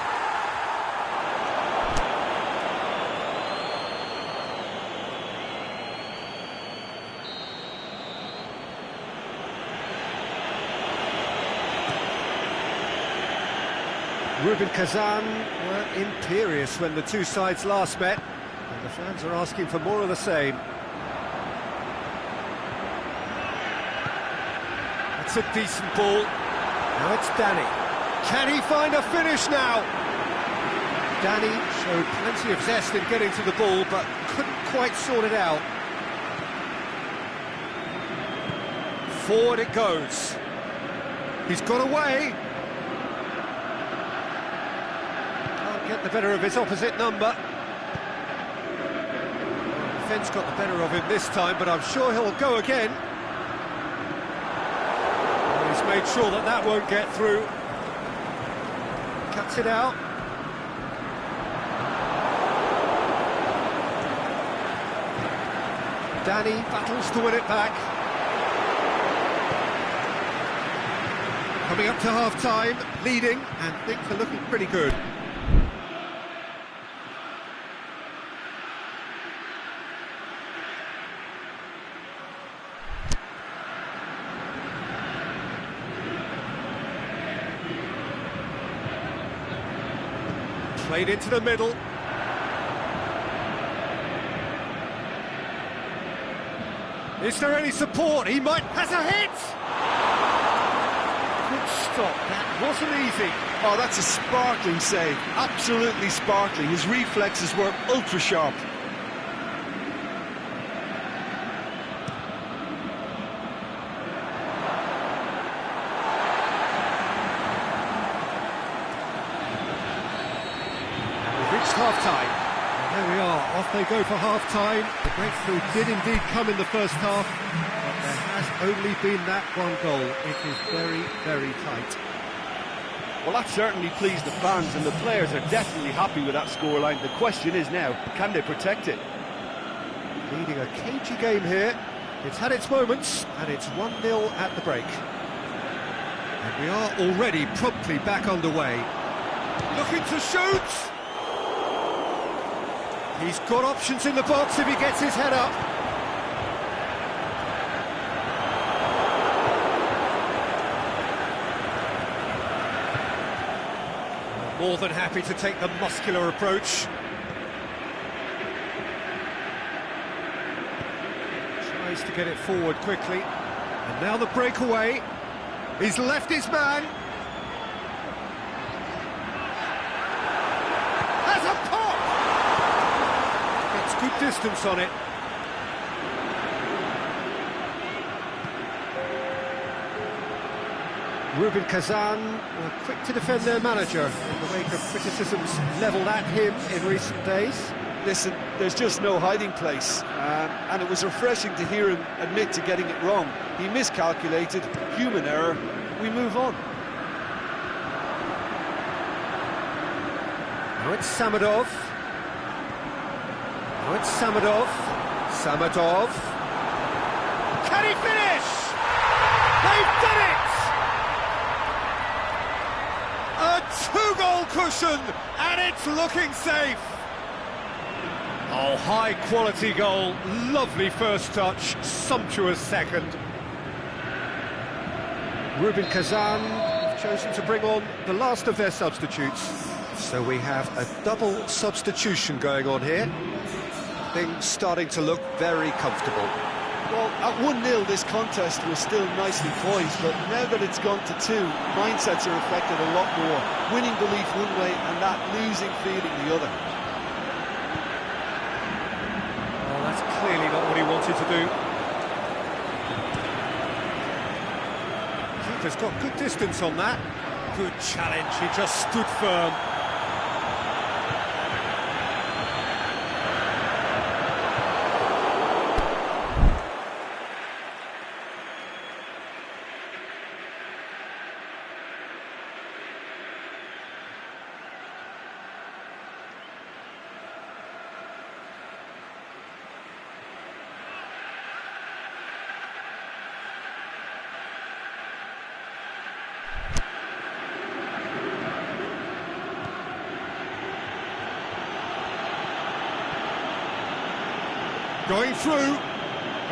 Rubin Kazan were imperious when the two sides last met, and the fans are asking for more of the same. It's a decent ball. Now it's Danny. Can he find a finish now? Danny showed plenty of zest in getting to the ball, but couldn't quite sort it out. Forward it goes. He's got away. Can't get the better of his opposite number. Defence got the better of him this time, but I'm sure he'll go again. He's made sure that that won't get through. Cuts it out. Danny battles to win it back. Coming up to half-time, leading, and things are looking pretty good. Played into the middle. Is there any support? He might... has a hit! Good stop, that wasn't easy. Oh, that's a sparkling save. Absolutely sparkling. His reflexes were ultra-sharp. Half-time. There we are, off they go for half-time. The breakthrough did indeed come in the first half, but there has only been that one goal. It is very, very tight. Well, that certainly pleased the fans, and the players are definitely happy with that scoreline. The question is now, can they protect it? Leading a cagey game here. It's had its moments, and it's 1-0 at the break. And we are already promptly back underway. Looking to shoot! He's got options in the box if he gets his head up. More than happy to take the muscular approach. Tries to get it forward quickly. And now the breakaway. He's left his man. Has a pop! Good distance on it. Rubin Kazan were quick to defend their manager in the wake of criticisms levelled at him in recent days. Listen, there's just no hiding place, and it was refreshing to hear him admit to getting it wrong. He miscalculated, human error, we move on. Now it's Samadov. Now it's Samadov. Samadov. Can he finish? They've done it! A two-goal cushion, and it's looking safe. Oh, high-quality goal. Lovely first touch, sumptuous second. Rubin Kazan have chosen to bring on the last of their substitutes. So we have a double substitution going on here. Things starting to look very comfortable. Well, at 1-0 this contest was still nicely poised, but now that it's gone to 2, mindsets are affected a lot more. Winning belief one way and that losing feeling the other. Oh, that's clearly not what he wanted to do. Keeper's got good distance on that. Good challenge, he just stood firm. Going through.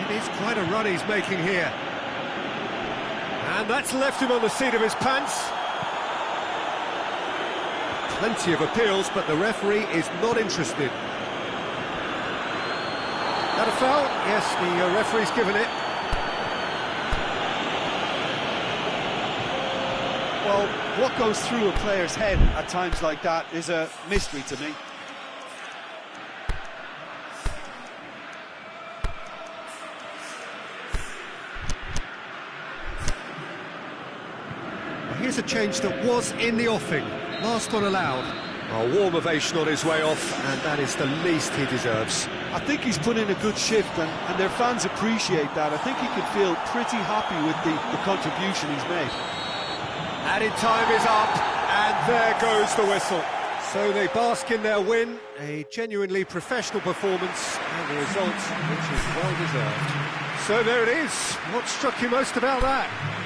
It is quite a run he's making here. And that's left him on the seat of his pants. Plenty of appeals, but the referee is not interested. That a foul? Yes, the referee's given it. Well, what goes through a player's head at times like that is a mystery to me. Here's a change that was in the offing. Last one allowed. A warm ovation on his way off, and that is the least he deserves. I think he's put in a good shift, and their fans appreciate that. I think he can feel pretty happy with the contribution he's made. Added time is up, and there goes the whistle. So they bask in their win, a genuinely professional performance, and the result which is well deserved. So there it is. What struck you most about that?